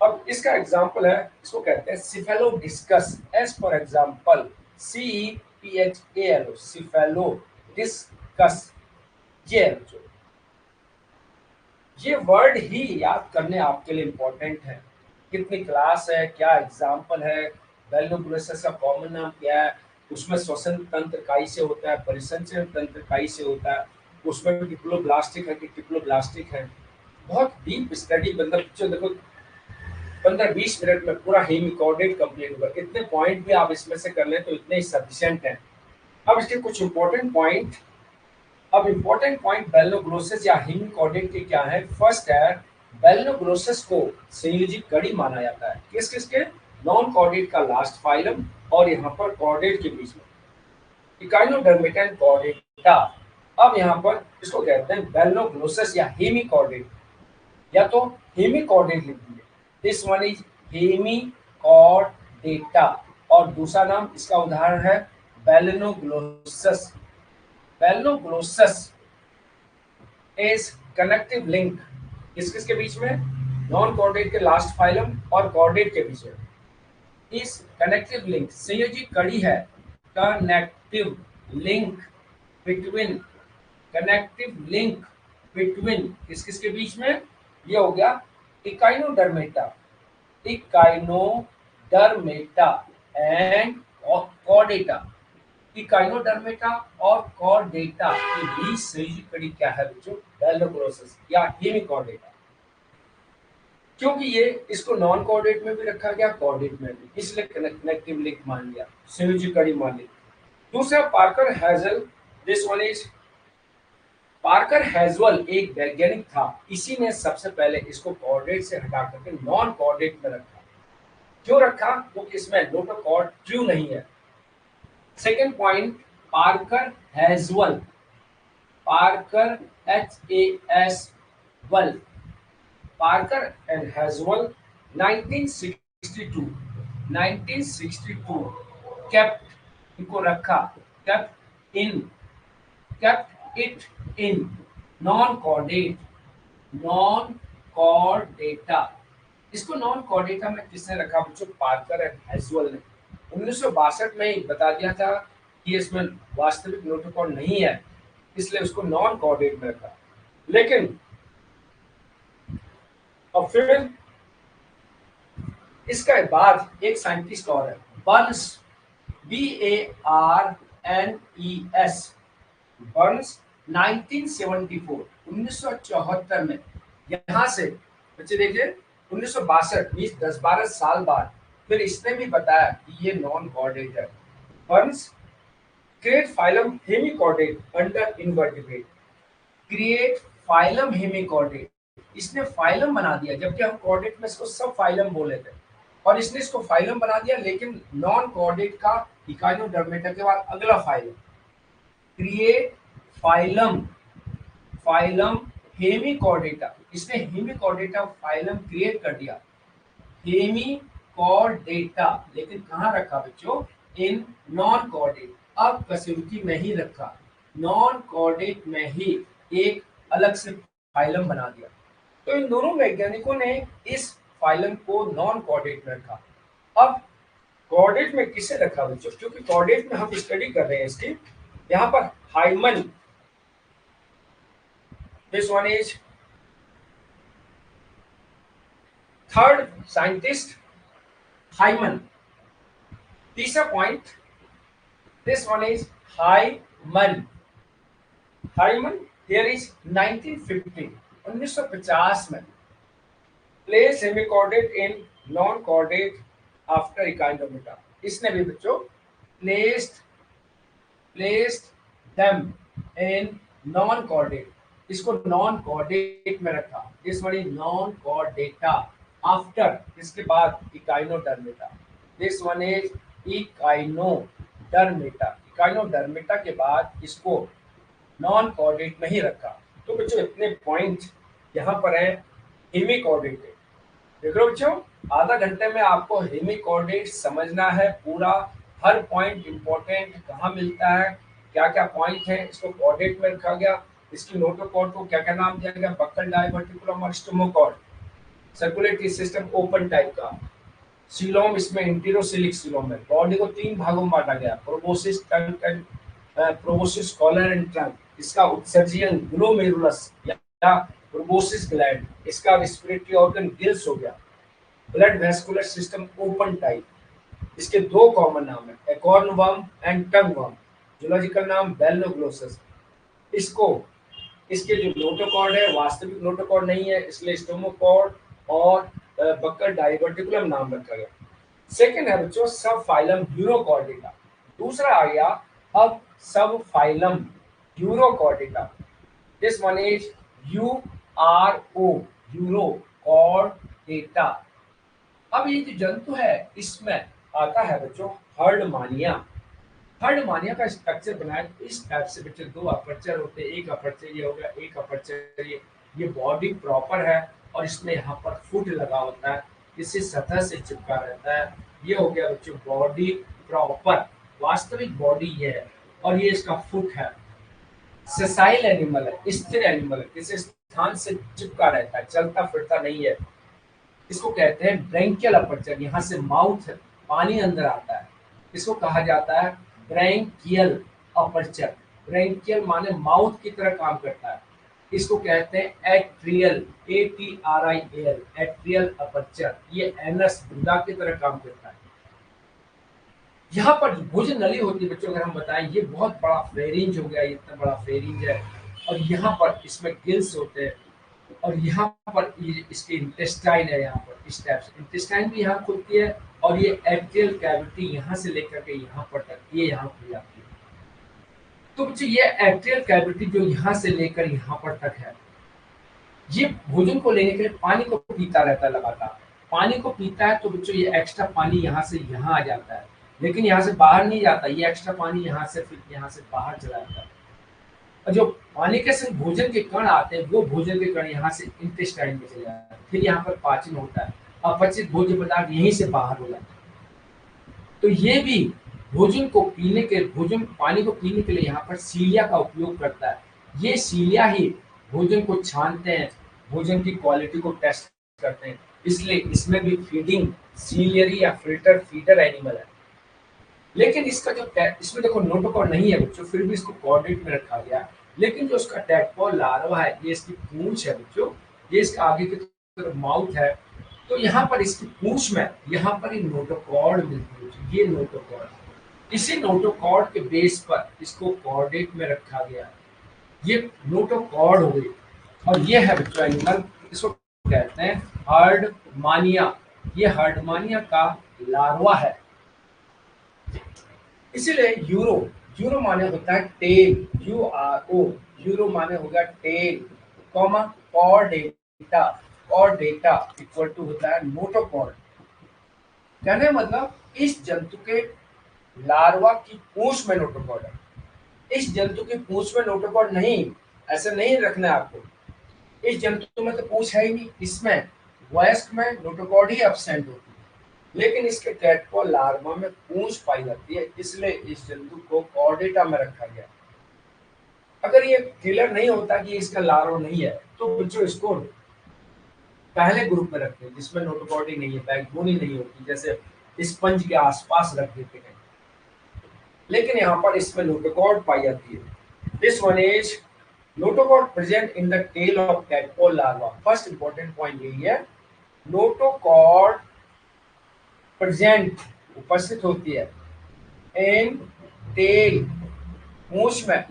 अब इसका एग्जाम्पल है, इसको कहते हैं सिफेलोडिस्कस, एस फॉर एग्जाम्पल CEPHALO, सिफेलोडिस्कस। ये वर्ड ही याद करने आपके लिए इम्पोर्टेंट है। कितनी क्लास है, क्या एग्जाम्पल है, वेलनोब्रोसिस का कॉमन नाम क्या है, उसमें श्वसन तंत्र काई से होता है, परिसंचरण तंत्र काई से होता है, उसमें डिप्लोब्लास्टिक है कि ट्रिप्लोब्लास्टिक है। बहुत डीप स्टडी, मतलब बच्चों देखो 15-20 मिनट में पूरा हेमिकॉर्डेट कंप्लीट होगा। इतने पॉइंट भी आप इसमें से कर लें तो इतने ही सफिशिएंट हैं। अब इसके कुछ इंपॉर्टेंट पॉइंट, अब इंपॉर्टेंट पॉइंट बेलनोग्लोसिस या हेमिकॉर्डेट के क्या है। फर्स्ट है, बेलनोग्लोसिस को संयोजी कड़ी माना जाता है। किस किसके, नॉन कॉर्डेट का लास्ट फाइलम और यहाँ पर कॉर्डेट के बीच में इकाइनोडर्मेटा एंड कॉर्डेटा। अब यहाँ पर इसको कहते हैं बेलनोग्लोसिस या हेमिकॉर्डेट, या तो हेमिकॉर्डेट लिख दिए, दिस वन इज हेमिकॉर्डेटा। और दूसरा नाम इसका उदाहरण है बेलनोग्लोसस। बेलनोग्लोसस इज कनेक्टिव लिंक, किस किस के बीच में, नॉन कॉर्डेट के लास्ट फाइलम और कॉर्डेट के बीच में। इस कनेक्टिव लिंक संयोजी कड़ी है, connective link between, connective link between किस किस के बीच में, ये हो गया Echinodermata, Echinodermata and Chordata. Echinodermata और कॉर्डेटा के बीच संयोजी कड़ी क्या है बच्चों, बेलनोग्लोसस या हेमिकॉर्डेटा। क्योंकि ये इसको नॉन कॉर्डेट में भी रखा गया, कॉर्डेट में भी, इसलिए कनेक्टिव लिंक मान लिया, संयोजी कड़ी मान ली। दूसरा Parker hassle, this one is, Parker hassle एक वैज्ञानिक था, इसी ने सबसे पहले इसको कॉर्डेट से हटा करके नॉन कॉर्डेट में रखा। क्यों रखा, क्योंकि इसमें नोटोकॉर्ड ट्रू नहीं है। Second point, Parker hassle, Parker HAS वल, पार्कर एंड हैजल 1962 केप्ट, इनको रखा, kept it in non chordate, non Chordata. इसको नॉन कॉर्डेटा में किसने रखा बच्चों, पार्कर एंड हैजल ने। 1962 में ही बता दिया था कि इसमें वास्तविक नोटोकॉर्ड नहीं है, इसलिए उसको नॉन कॉर्डेट में रखा। लेकिन और फिर इसके बाद एक साइंटिस्ट और है, बर्न्स, BARNES, बर्न्स 1974 में, यहां से बच्चे देखिए 1962, 10-12 साल बाद फिर इसने भी बताया कि ये नॉन कॉर्डेट है। Burns create phylum hemichordate under invertebrate, create phylum hemichordate, इसने फाइलम बना दिया, जबकि हम कॉर्डेट में इसको सब फाइलम बोले थे, और इसने इसको फाइलम बना दिया, लेकिन नॉन कॉर्डेट का इकाइनोडर्मेटा के बाद अगला phylum, create phylum, phylum Hemichordata, इसने हेमिकॉर्डेटा फाइलम क्रिएट कर दिया, हेमिकॉर्डेटा, लेकिन कहाँ रखा बच्चों, इन नॉन कॉर्डेट। अब कसूरकी में ही रखा, नॉन कॉर्डेट में ही एक अलग से फाइलम बना दिया। तो इन दोनों वैज्ञानिकों ने इस फाइलम को नॉन कॉर्डेट में रखा। अब कॉर्डेट में किसे रखा बच्चों, क्योंकि कॉर्डेट में हम स्टडी कर रहे हैं इसकी, यहाँ पर Hyman, this one is third scientist Hyman. तीसरा point, this one is Hyman, Hyman here is 1950 में, place hemichordate in non chordate after Echinodermata. इसने भी बच्चों placed them in non chordate, इसको नॉन कॉर्डेट में रखा, this one is non chordata after, इसके बाद Echinodermata, this one is Echinodermata, Echinodermata के बाद इसको नॉन कोऑर्डिनेट में ही रखा। तो बच्चों इतने पॉइंट यहाँ पर है हेमी कोऑर्डिनेट। देख लो बच्चों, आधा घंटे में आपको हेमी कोऑर्डिनेट समझना है पूरा, हर पॉइंट इंपॉर्टेंट कहाँ मिलता है, क्या क्या पॉइंट है, इसको कोऑर्डिनेट में रखा गया। इसकी नोटोकॉर्ड को क्या क्या नाम दिया गया, बक्कल डायवर्टिकुलम और stomochord. Circulatory system open type का। सीलोम इसमें इंटीरोसिलिक सीलोम है। बॉडी को तीन भागों में बांटा गया, proboscis trunk and proboscis collar and trunk. इसका उत्सर्जन ग्लोमेरुलस या प्रोबोसिस ग्लैंड। इसका रिस्पिरेटरी ऑर्गन गिल्स हो गया। Blood vascular system open type. इसके दो कॉमन नाम है, acorn worm and tongue worm. Zoological नाम बेलनोग्लोसस। इसको इसके जो नोटोकॉर्ड है वास्तविक नोटोकॉर्ड नहीं है, इसलिए स्टोमोकॉर्ड और बक्कल डाइवर्टिकुलम नाम रखा गया। सेकेंड है बच्चों सब फाइलम यूरोकॉर्डिका। दूसरा आ गया अब sub phylum Urochordata. This one is URO, Urochordata. अब ये जो जंतु है इसमें आता है बच्चों हर्डमानिया। हर्डमानिया का स्ट्रक्चर बनाया इस टाइप से बच्चे, दो अपर्चर होते हैं, एक अपर्चर ये हो गया, एक अपर्चर ये बॉडी प्रॉपर है और इसमें यहाँ पर फुट लगा होता है, इसी सतह से चिपका रहता है। ये हो गया बच्चों बॉडी प्रॉपर, वास्तविक बॉडी ये है और ये इसका फुट है। सेसाइल एनिमल है, स्थिर एनिमल है, किसी स्थान से चिपका रहता है, चलता फिरता नहीं है। इसको कहते हैं ब्रैंकियल अपर्चर, यहाँ से माउथ पानी अंदर आता है, इसको कहा जाता है ब्रैंकियल अपर्चर। ब्रैंकियल माने माउथ की तरह काम करता है, इसको कहते हैं एट्रियल, ATRIAL, एट्रियल अपर्चर। ये एनस गुदा की तरह काम करता है। यहाँ पर भोजन नली होती है बच्चों, अगर हम बताएं ये बहुत बड़ा फेरिंज हो गया, ये इतना बड़ा फेरिंज है और यहाँ पर इसमें गिल्स होते हैं और यहाँ पर ये इसके इंटेस्टाइन है, यहाँ पर इस टाइप से इंटेस्टाइन भी यहाँ खुलती है और ये एट्रियल कैविटी यहाँ से लेकर के यहाँ पर तक ये यहाँ खुल जाती है। तो बच्चों ये एट्रियल कैविटी जो यहाँ से लेकर यहाँ पर तक है, ये भोजन को लेने के लिए पानी को पीता रहता है लगातार। पानी को पीता है तो बच्चों ये एक्स्ट्रा पानी यहाँ से यहाँ आ जाता है, लेकिन यहाँ से बाहर नहीं जाता, ये एक्स्ट्रा पानी यहाँ से फिर यहाँ से बाहर चला जाता है। और जो पानी के संग भोजन के कण आते हैं वो भोजन के कण यहाँ से इंटेस्टाइन में चले जाते हैं, फिर यहाँ पर पाचन होता है, अपचित भोज्य पदार्थ यहीं से बाहर हो जाते हैं। तो ये भी भोजन पानी को पीने के लिए यहाँ पर सीलिया का उपयोग करता है। ये सीलिया ही भोजन को छानते हैं, भोजन की क्वालिटी को टेस्ट करते हैं, इसलिए इसमें भी फीडिंग सीलियरी या फिल्टर फीडर एनिमल है। लेकिन इसका जो इसमें देखो नोटोकॉर्ड नहीं है बच्चों, फिर भी इसको कोऑर्डिनेट में रखा गया। लेकिन जो उसका टैडपोल लार्वा है, ये इसकी पूंछ है बच्चों, ये इसका आगे की तरफ माउथ है, तो यहाँ पर इसकी पूंछ में यहाँ पर एक नोटोकॉर्ड मिलती है, ये नोटोकॉर्ड। इसी नोटोकॉर्ड के बेस पर इसको कोऑर्डिनेट में रखा गया है। ये नोटोकॉर्ड हो गई और ये है बच्चों एनिमल, इसको कहते हैं हर्डमानिया। ये हर्डमानिया का लार्वा है। इसीलिए यूरो, यूरो माने होता है टेल, URO, यूरो माने होगा tail, comma chordata, chordata equal to होता है नोटोकॉर्ड। कहने मतलब इस जंतु के लार्वा की पूंछ में नोटोकॉर्ड है, इस जंतु की पूंछ में नोटोकॉर्ड नहीं, ऐसे नहीं रखना है आपको। इस जंतु में तो पूंछ है ही नहीं, इसमें वयस्क में नोटोकॉर्ड ही एब्सेंट होती है, लेकिन इसके टैडपोल लार्वा में पूंछ पाई जाती है, इसलिए इस जंतु को कॉर्डेटा में रखा गया। अगर ये क्लियर नहीं होता कि इसका लार्वा नहीं है तो बच्चों इसको पहले ग्रुप में रखते हैं जिसमें नोटोकॉर्ड ही नहीं है, बैकबोन ही नहीं होती, जैसे स्पंज के आसपास रख देते हैं, लेकिन यहाँ पर इसमें नोटोकॉर्ड पाई जाती है। This one is notochord present in the tail of tadpole larva. First important point यही है, नोटोकॉर्ड प्रेजेंट उपस्थित होती है इन टेल, पूंछ में,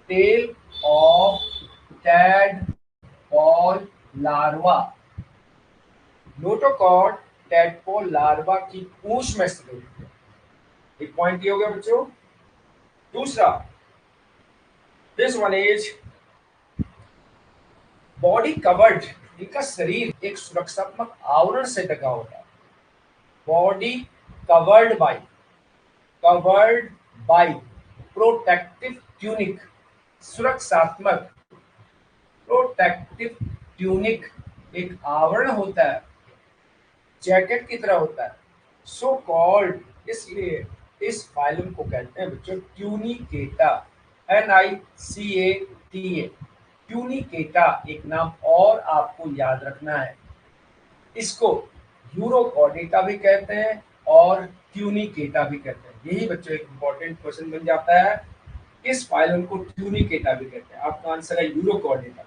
tail of tadpole larva. Notochord tadpole larva की पूंछ में स्थित होती है। एक पॉइंट ये हो गया बच्चों। दूसरा, this one is body covered, इनका शरीर एक सुरक्षात्मक आवरण से ढका होता है। Body covered by, covered by protective tunic, सुरक्षात्मक प्रोटेक्टिव ट्यूनिक एक आवरण होता है, जैकेट की तरह होता है। सो कॉल्ड, इसलिए इस फाइलम को कहते हैं बच्चों ट्यूनिकेटा, NICATA। ट्यूनिकेटा एक नाम और आपको याद रखना है, इसको यूरोकॉर्डेटा भी कहते हैं और ट्यूनिकेटा भी कहते हैं। यही बच्चों एक इंपॉर्टेंट क्वेश्चन बन जाता है, इस फाइलम को ट्यूनिकेटा भी कहते हैं। आपका आंसर है यूरोकॉर्डेटा,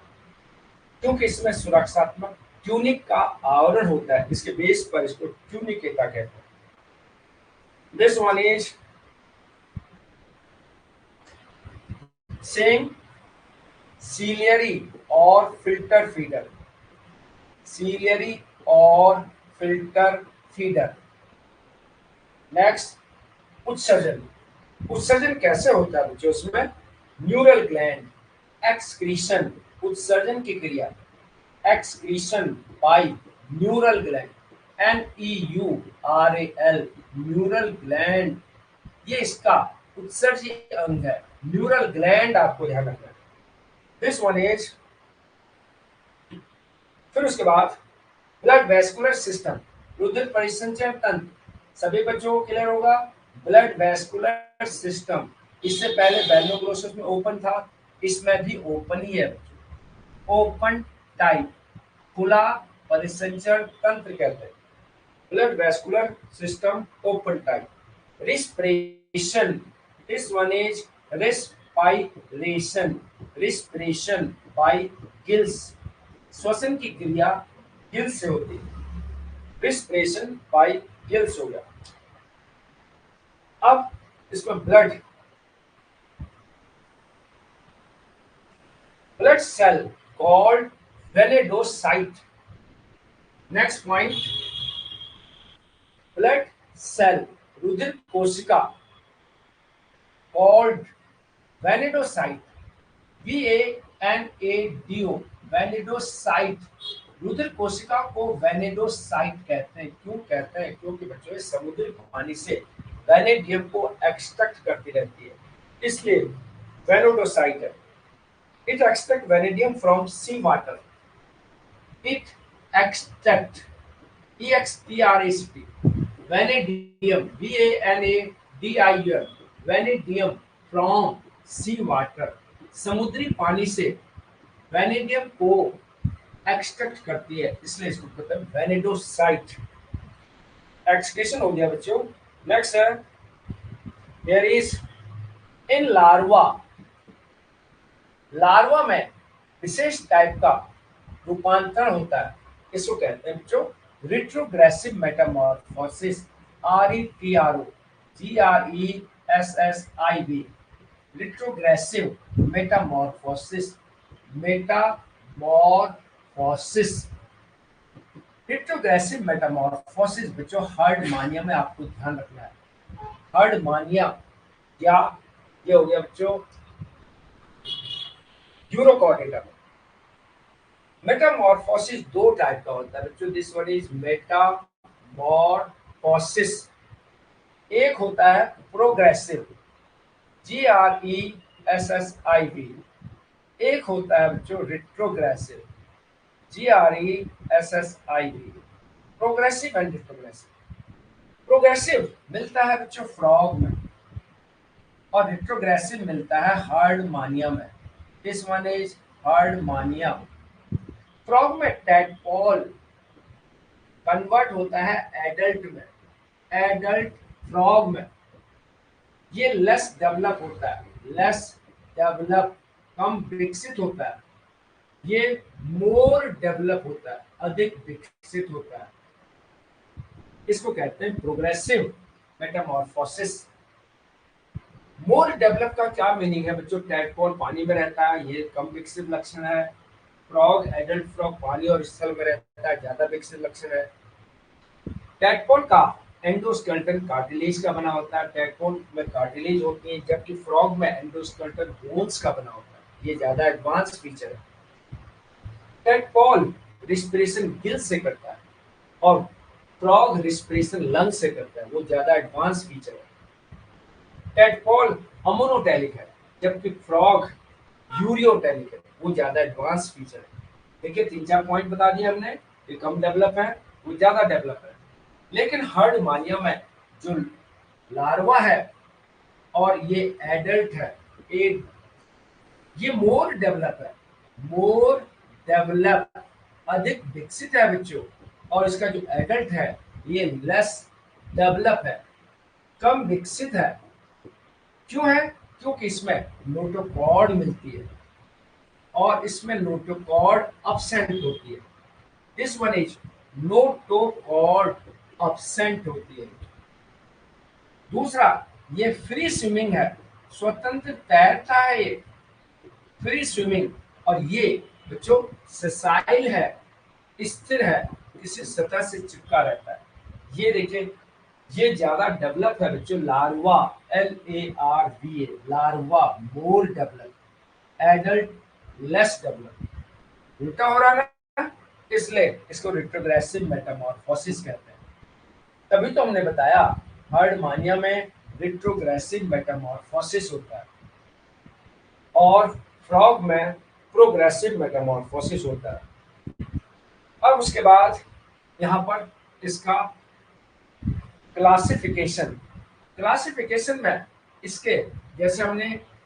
क्योंकि इसमें सुरक्षात्मक ट्यूनिक का आवरण होता है, इसके बेस पर इसको ट्यूनिकेटा कहते हैं। This one is same ciliary और फिल्टर फीडर, सीलियरी और फिल्टर फीडर। नेक्स्ट उत्सर्जन, उत्सर्जन कैसे होता है बच्चों? उसमें न्यूरल ग्लैंड एक्सक्रीशन, उत्सर्जन की क्रिया excretion by neural gland, NEURAL, neural gland, ये इसका उत्सर्जी अंग है। न्यूरल ग्लैंड आपको ध्यान रखना है। दिस वन इज, फिर उसके बाद ब्लड वेस्कुलर सिस्टम, रुधिर परिसंचरण तंत्र, सभी बच्चों को क्लियर होगा। ब्लड वेस्कुलर सिस्टम, इससे पहले वेनोग्लोसस में ओपन था, इसमें भी ओपन ही है, ओपन टाइप, खुला परिसंचरण तंत्र कहते हैं। Blood vascular system open type. Respiration, this one is respiration, respiration by gills, श्वसन की क्रिया गिल से होती है, रिस्पिरेशन बाय गिल्स हो गया। अब इसमें blood, blood cell called vanadocyte. Next point, blood cell रुधिर कोशिका कॉल्ड वेनेडोसाइट, VANADO, वेनेडोसाइट। रुधिर कोशिका को वेनेडोसाइट कहते हैं। क्यों कहते हैं? क्योंकि बच्चों समुद्री पानी से वेनेडियम को एक्सट्रैक्ट करती रहती है, इसलिए वेनेडोसाइट है। It extract vanadium from sea water, it extract, EXTRACT, vanadium, VANADIUM, vanadium from sea water, समुद्री पानी से वेनेडियम को एक्सट्रैक्ट करती है, इसलिए इसको कहते हैं वेनेडोसाइट। एक्सक्रीशन हो गया बच्चों। नेक्स्ट है, there is in larva, larva में विशेष टाइप का रूपांतरण होता है, इसको कहते हैं बच्चों retrogressive Metamorphosis, RETROGRESSIV, retrogressive Metamorphosis, Metamorphosis. Retrogressive Metamorphosis बच्चों हर्डमानिया में आपको ध्यान रखना है। हर्डमानिया क्या, ये हो गया बच्चों यूरोकॉर्डेटा। मेटामॉर्फोसिस दो टाइप का होता है बच्चों, दिस वन इज मेटामॉर्फोसिस। एक होता है प्रोग्रेसिव, GRESSIV, एक होता है बच्चों retrogressive, GRESSIV। Progressive and retrogressive, progressive मिलता है बच्चों फ्रॉग में और रिट्रोग्रेसिव मिलता है हर्डमानिया में। This one is Herdmania. Frog में टैडपोल कन्वर्ट होता है एडल्ट में, एडल्ट फ्रॉग में ये लेस डेवलप होता है, लेस डेवलप, कम विकसित होता है, ये मोर डेवलप होता है, अधिक विकसित होता है, इसको कहते हैं प्रोग्रेसिव मेटामॉर्फोसिस। मोर डेवलप का क्या मीनिंग है बच्चों? टैडपोल पानी में रहता है, ये कम विकसित लक्षण है। फ्रॉग, एडल्ट फ्रॉग पानी और स्थल में रहता है, ज्यादा विकसित लक्षण है। टैडपोल का एंडोस्केलेटन कार्टिलेज का बना होता है, टैडपोल में कार्टिलेज होती है, जबकि फ्रॉग में एंडोस्केलेटन बोन्स का बना होता है, ये ज्यादा एडवांस फीचर है। टैडपोल रिस्पिरेशन गिल से करता है और फ्रॉग रिस्पिरेशन लंग से करता है, वो ज्यादा एडवांस फीचर है। टैडपोल अमोनोटैलिक है, जबकि फ्रॉग यूरियोटेनिक है, वो ज्यादा एडवांस फीचर है। देखिए 3-4 पॉइंट बता दिए हमने, ये कम डेवलप है, वो ज्यादा डेवलप है। लेकिन हर्ड मानिया में जो लार्वा है और ये एडल्ट है, एक ये मोर डेवलप है, मोर डेवलप, अधिक विकसित है बच्चों। और इसका जो एडल्ट है ये लेस डेवलप है, कम विकसित है। क्यों है? क्योंकि इसमें नोटोकॉर्ड मिलती है और इसमें नोटोकॉर्ड absent होती है। This one is notochord absent होती है। दूसरा, ये फ्री स्विमिंग है, स्वतंत्र तैरता है ये, फ्री स्विमिंग। और ये बच्चों सेसाइल है, स्थिर है, किसी सतह से चिपका रहता है। ये देखिए, ये ज्यादा डेवलप है बच्चों, लार्वा, LARVA, लार्वा मोर डेवलप, एडल्ट लेस डेवलप। उल्टा हो रहा है ना, इसलिए इसको रिट्रोग्रेसिव मेटामॉर्फोसिस कहते हैं। तभी तो हमने बताया हर्ड मानिया में रिट्रोग्रेसिव मेटामॉर्फोसिस होता है और फ्रॉग में प्रोग्रेसिव मेटामॉर्फोसिस होता है। अब उसके बाद यहाँ पर इसका क्लासिफिकेशन, क्लासिफिकेशन में इसके, जैसे हमने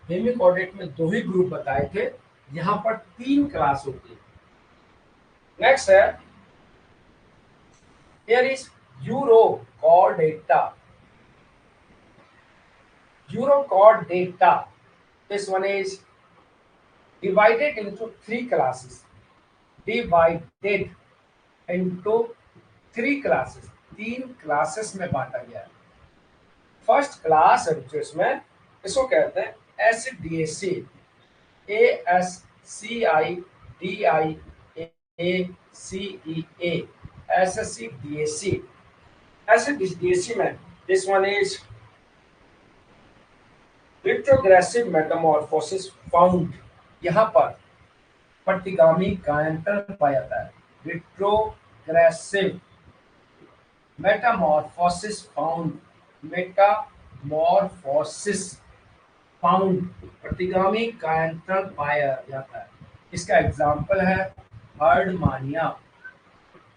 हेमिकॉर्डेट में 2 ही ग्रुप बताए थे, यहाँ पर 3 क्लास होती है। नेक्स्ट है, here is Eurochordata. Eurochordata, this one is divided into 3 classes, divided into 3 classes, 3 classes में बांटा गया है। फर्स्ट क्लास है जो इसमें, इसको कहते हैं एसिडिएसी, ASCIDIACEA, एसिडिएसी। एसिडिएसी में this one is retrogressive Metamorphosis found, यहाँ पर प्रतिगामी कायांतरण पाया जाता है। Retrogressive Metamorphosis found, Metamorphosis found, प्रतिगामी कायांतरण पाया जाता है। इसका एग्जाम्पल है हर्ड मानिया,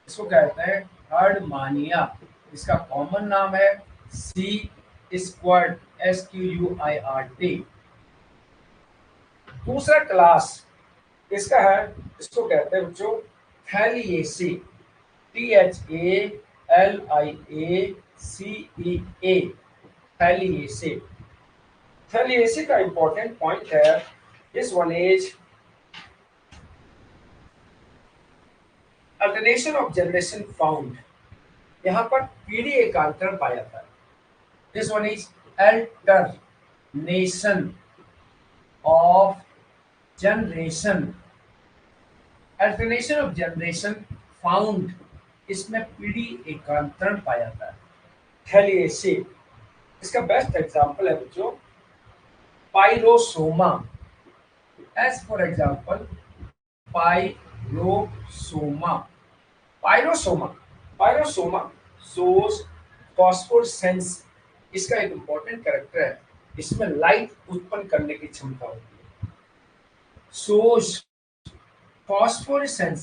इसको कहते हैं हर्ड मानिया। इसका कॉमन नाम है सी स्क्वायर्ड, SQUIRT। दूसरा क्लास इसका है, इसको कहते हैं बच्चों थैलिएसी, THALIACEA, थैलिएसी। थैलिएसी का इंपॉर्टेंट पॉइंट है, this one is alternation of generation found, यहाँ पर पीढ़ी एकांतरण पाया जाता है। This one is alternation of generation, alternation of generation found, इसमें पीढ़ी एकांतरण पाया जाता है। थैलिएसी, इसका बेस्ट एग्जांपल है बच्चों Pyrosoma, as for example Pyrosoma. Pyrosoma, Pyrosoma shows phosphorescence, इसका एक इंपॉर्टेंट कैरेक्टर है, इसमें लाइट उत्पन्न करने की क्षमता होती है। shows phosphorescence,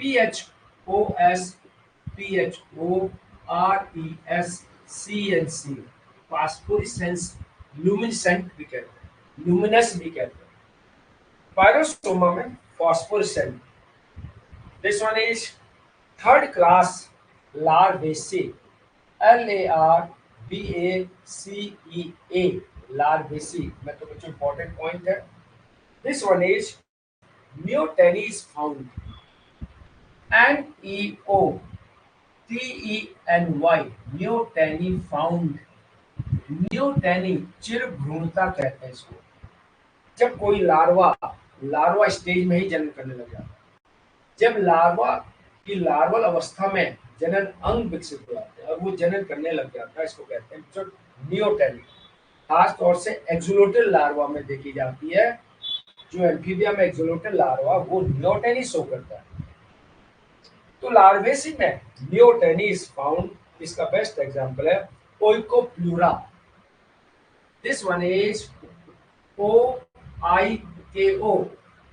PHOSPHORESCENC, phosphorescence, luminescent भी कहते हैं, luminous भी कहते हैं। पायरोसोमा में phosphorescent। This one is third class Larvaceae, LARVACEA, Larvaceae में तो कुछ इंपॉर्टेंट पॉइंट है। This one is Neoteny is found, NEOTENY, Neoteny found। Neoteny चिर भ्रूणता कहते हैं इसको, जब कोई लार्वा, लार्वा स्टेज में ही जन्म करने लग जाता है, जब लार्वा की लार्वल अवस्था में जनन अंग विकसित हो जाते हैं और वो जनन करने लग जाता है, इसको कहते हैं नियोटेनी। खास तौर से एक्सोलोटल लार्वा में देखी जाती है, जो एम्फीबिया में एक्सोलोटल लार्वा वो नियोटेनी शो करता है। तो लार्वेसी में नियोटेनी इज फाउंड, इसका बेस्ट एग्जांपल है ओइकोप्लूरा। दिस वन इज OICOPLURA, के ओ,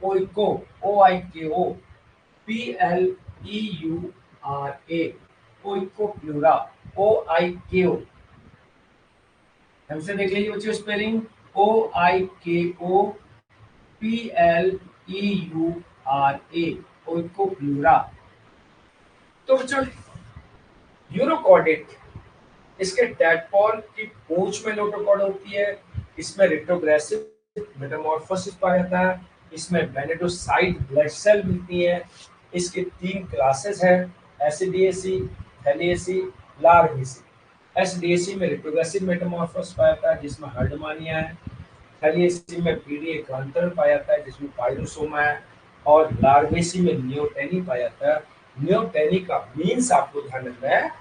ओइको, OIKO, PLEURA, ओइको प्लूरा, OIKO। हमसे देख लीजिए बच्चों स्पेलिंग, OIKO PLEURA, ओइको प्लूरा। तो बच्चों यूरोकॉर्डेट, इसके टैडपोल की पूंछ में नोटोकॉर्ड होती है, इसमें रेट्रोग्रेसिव मेटामॉर्फोसिस पाया जाता है, इसमें बेनेडोसाइट ब्लड सेल मिलती है। इसके 3 क्लासेस हैं, एसिडिएसी, थैलिएसी, लार्वेसी। एसिडिएसी में रेट्रोग्रेसिव मेटामॉर्फोसिस पाया जाता है जिसमें हर्डमानिया है। थैलिएसी में पीढ़ी एकांतरण पाया जाता है जिसमें पाइलोसोमा है। और लार्वेसी में नियोटेनी पाया जाता है। नियोटेनी का मीन्स आपको ध्यान रखना है,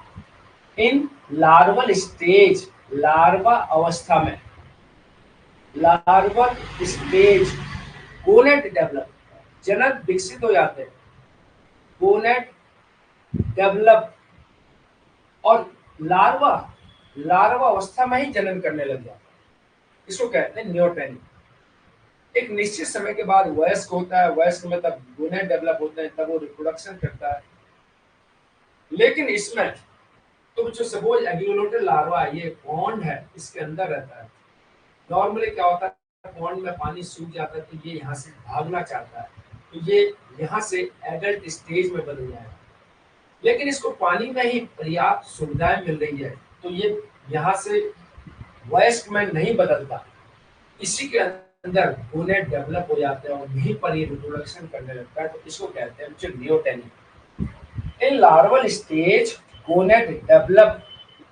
इन लार्वल स्टेज, लार्वा अवस्था में, लार्वल स्टेज गोनेट डेवलप, जनक विकसित हो जाते हैं, गोनेट डेवलप, और लार्वा, लार्वा अवस्था में ही जनन करने लग जाता है। इसको कहते हैं नियोटेनी। एक निश्चित समय के बाद वयस्क होता है, वयस्क में तब गोनेट डेवलप होते हैं, तब वो रिप्रोडक्शन करता है। लेकिन इसमें तो जो सपोज एग्यूलोटल लार्वा, ये पॉन्ड है, इसके अंदर रहता है। नॉर्मली क्या होता है, पॉन्ड में पानी सूख जाता है तो ये यहाँ से भागना चाहता है, तो ये यहाँ से एडल्ट स्टेज में बदल जाएगा। लेकिन इसको पानी में ही पर्याप्त सुविधाएं मिल रही है, तो ये यहाँ से वयस्क में नहीं बदलता, इसी के अंदर गोनेट डेवलप हो जाते हैं और यहीं पर ये रिप्रोडक्शन करने लगता है। तो इसको कहते हैं neoteny. In larval stage, gonad develop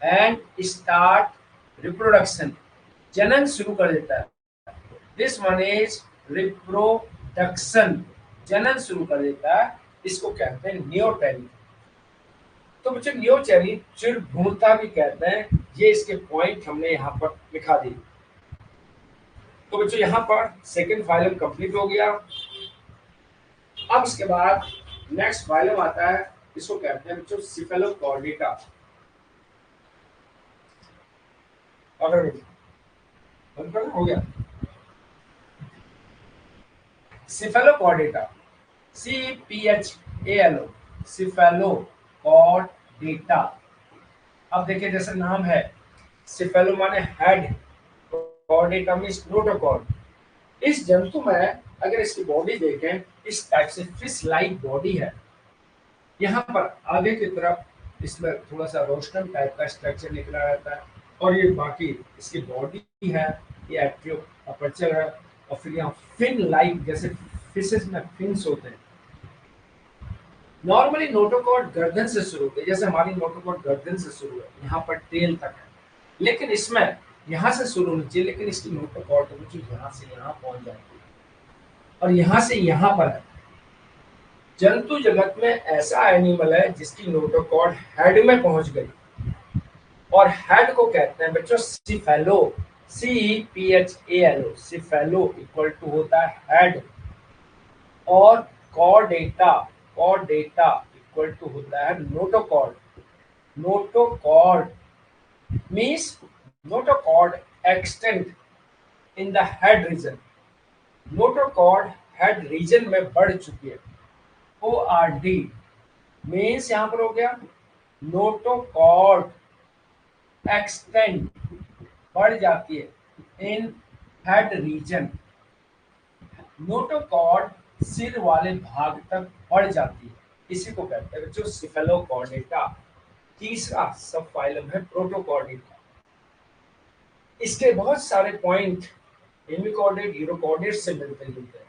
and start reproduction. जनन शुरू कर देता है। This one is reproduction. जनन शुरू कर देता है, इसको कहते हैं नियोटेनी। तो बच्चों नियोटेनी चिड़ भ्रूणता भी कहते हैं। ये इसके पॉइंट हमने यहाँ पर लिखा दिए। तो बच्चों यहाँ पर सेकेंड फाइलम कंप्लीट हो गया। अब इसके बाद नेक्स्ट फाइलम आता है, इसको कहते हैं बच्चों सिफेलोकॉर्डेटा। अगर हो गया सिफेलोकॉर्डेटा, CPHALO, सिफेलोकॉर्डेटा। अब देखिए जैसे नाम है, सिफेलो माने हेड, कॉर्डेटा मींस नोटोकॉर्ड। इस जंतु में अगर इसकी बॉडी देखें, इस टाइप से फिश लाइक बॉडी है। यहाँ पर आगे की तरफ इसमें थोड़ा सा रोस्टम टाइप का स्ट्रक्चर निकला रहता है, और ये बाकी इसकी बॉडी है, ये एक्टिव अपर्चर है, और फिर यहाँ फिन लाइक, जैसे फिशेस में फिन्स होते हैं। नॉर्मली नोटोकॉर्ड गर्दन से शुरू होते हैं, जैसे हमारी नोटोकॉर्ड गर्दन से शुरू है, यहाँ पर टेल तक है। लेकिन इसमें यहाँ से शुरू होनी चाहिए, लेकिन इसकी नोटोकॉर्ड यहाँ से यहाँ पहुंच जाती है, और यहाँ से यहाँ पर है। जंतु जगत में ऐसा एनिमल है जिसकी नोटोकॉर्ड हेड में पहुंच गई, और हेड को कहते हैं बच्चों cephalo, CPHALO, cephalo equal to होता है हेड, और कॉर्डेटा, कॉर्डेटा इक्वल टू होता है notochord. Notochord means notochord extend in the head region. Notochord head region में बढ़ चुकी है। ORD मीन्स यहाँ पर हो गया नोटोकॉर्ड एक्सटेंड, बढ़ जाती है इन हेड रीजन। नोटोकॉर्ड सिर वाले भाग तक बढ़ जाती है, इसी को कहते हैं बच्चों सिफेलोकॉर्डेटा। तीसरा सब फाइलम है प्रोटोकॉर्डेटा। इसके बहुत सारे पॉइंट हेमिकॉर्डेट, यूरोकॉर्डेट से मिलते जुलते हैं,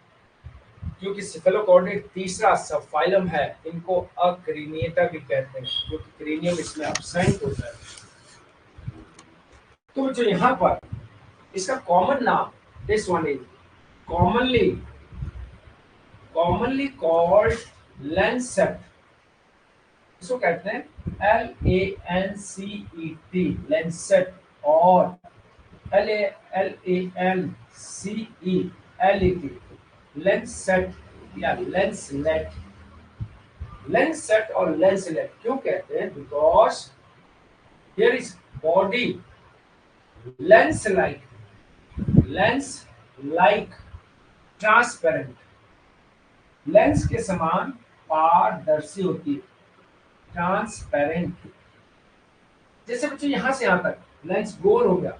क्योंकि सिफेलोकॉर्डेट तीसरा सब फाइलम है। इनको अक्रीनिएटा भी कहते हैं, क्योंकि क्रेनियम इसमें एब्सेंट होता है। तो जो यहाँ पर इसका कॉमन नाम, this one is commonly called Lancet. इसको कहते हैं LANCET, लैंसेट, और LANCELET, लेंसेट या लेंसलेट। लेंसेट और लेंसलेट क्यों कहते हैं? Because here is body lens like, lens like transparent, lens के समान पारदर्शी होती है। ट्रांसपेरेंट, जैसे बच्चों यहां से यहां तक लेंस गोल हो गया,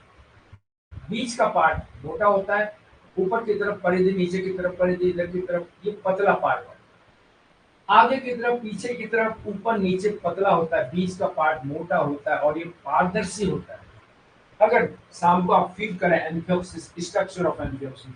बीच का पार्ट मोटा होता है, ऊपर की तरफ परिधि, नीचे की तरफ परिधि, इधर की तरफ ये पतला पार्ट है। आगे की तरफ, पीछे की तरफ, ऊपर नीचे पतला होता है, बीच का पार्ट मोटा होता है और ये पारदर्शी होता है। अगर शाम को आप फील करें एंफियोक्सिस, स्ट्रक्चर ऑफ एंफियोक्सिस,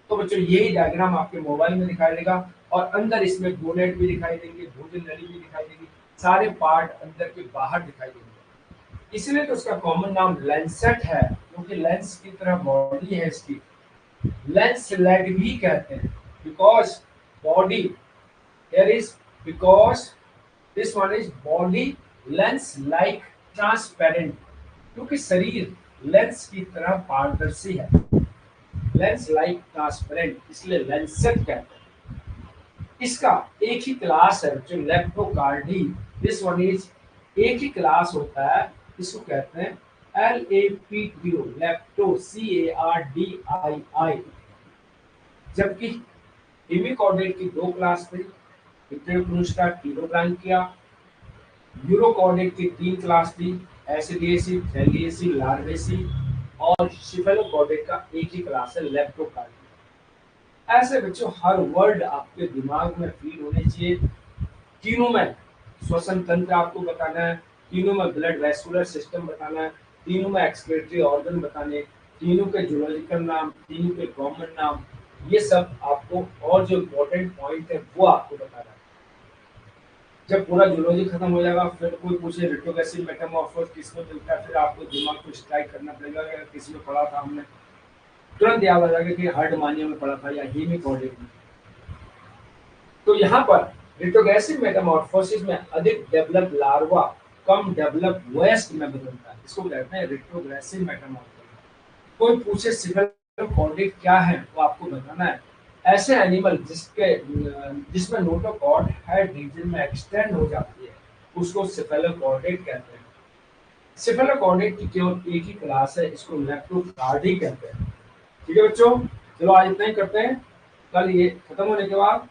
तो बच्चों यही डायग्राम आपके मोबाइल में दिखाई देगा और अंदर इसमें गोनेट भी दिखाई देंगे, भोजन नली भी दिखाई देगी, सारे पार्ट अंदर के बाहर दिखाई देंगे। इसलिए तो उसका कॉमन नाम लेंसेट है, क्योंकि लेंस की तरह बॉडी है इसकी। लेंस लेग भी कहते हैं, because body here is, because this one is body lens like transparent, क्योंकि शरीर लेंस की तरह पारदर्शी है। लेंस लाइक ट्रांसपेरेंट, इसलिए लेंसेट कहते हैं। इसका एक ही क्लास है जो लेप्टोकार्डी, दिस वन इज एक ही क्लास होता है, इसको कहते हैं LAPDO, लेप्टो, CARDII। जबकि हेमिकॉर्डेट की दो क्लास थी, पितृपुरुष का तीनों किया। यूरोकॉर्डेट की तीन क्लास थी, एसिडिएसी, थैलिएसी, लार्वेसी, और सिफेलोकॉर्डेट का एक ही क्लास है, लेप्टोकार्डी। ऐसे बच्चों हर वर्ड आपके दिमाग में फील होने चाहिए। तीनों में श्वसन तंत्र आपको बताना है, तीनों में ब्लड वेस्कुलर सिस्टम बताना है, तीनों में एक्सक्रीटरी ऑर्गन बताने, तीनों के जूलॉजिकल नाम, तीनों के कॉमन नाम, ये सब आपको, और जो इम्पोर्टेंट पॉइंट है वो आपको बताना है। जब पूरा जूलॉजी खत्म हो जाएगा, फिर कोई पूछे रिट्रोग्रेसिव मेटामॉर्फोस किसमें मिलता है, फिर आपको दिमाग को स्ट्राइक करना पड़ेगा कि किसमें पढ़ा था हमने, तुरंत याद आ जाएगा कि हार्डमानिया में पढ़ा था या हेमिकॉर्डेट में। तो यहाँ पर रिट्रोग्रेसिव मेटामॉर्फोसिस में अधिक डेवलप लार्वा कम डेवलप वेस्ट में बदलता है, इसको कहते हैं रिट्रोग्रेसिव मेटामॉर्फोसिस। कोई पूछे सिफेलोकॉर्डेट क्या है, वो आपको बताना है। ऐसे एनिमल जिसमें नोटोकॉर्ड हेड रीजन में एक्सटेंड हो जाती है, उसको सिफेलोकॉर्डेट कहते हैं। सिफेलोकॉर्डेट की केवल एक ही क्लास है, इसको लेप्टोकार्डी कहते हैं। ठीक है बच्चों, चलो आज इतना ही करते हैं। कल ये खत्म होने के बाद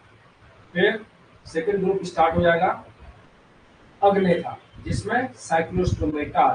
फिर सेकंड ग्रुप स्टार्ट हो जाएगा अग्नेथा, जिसमें साइक्लोस्टोमेटा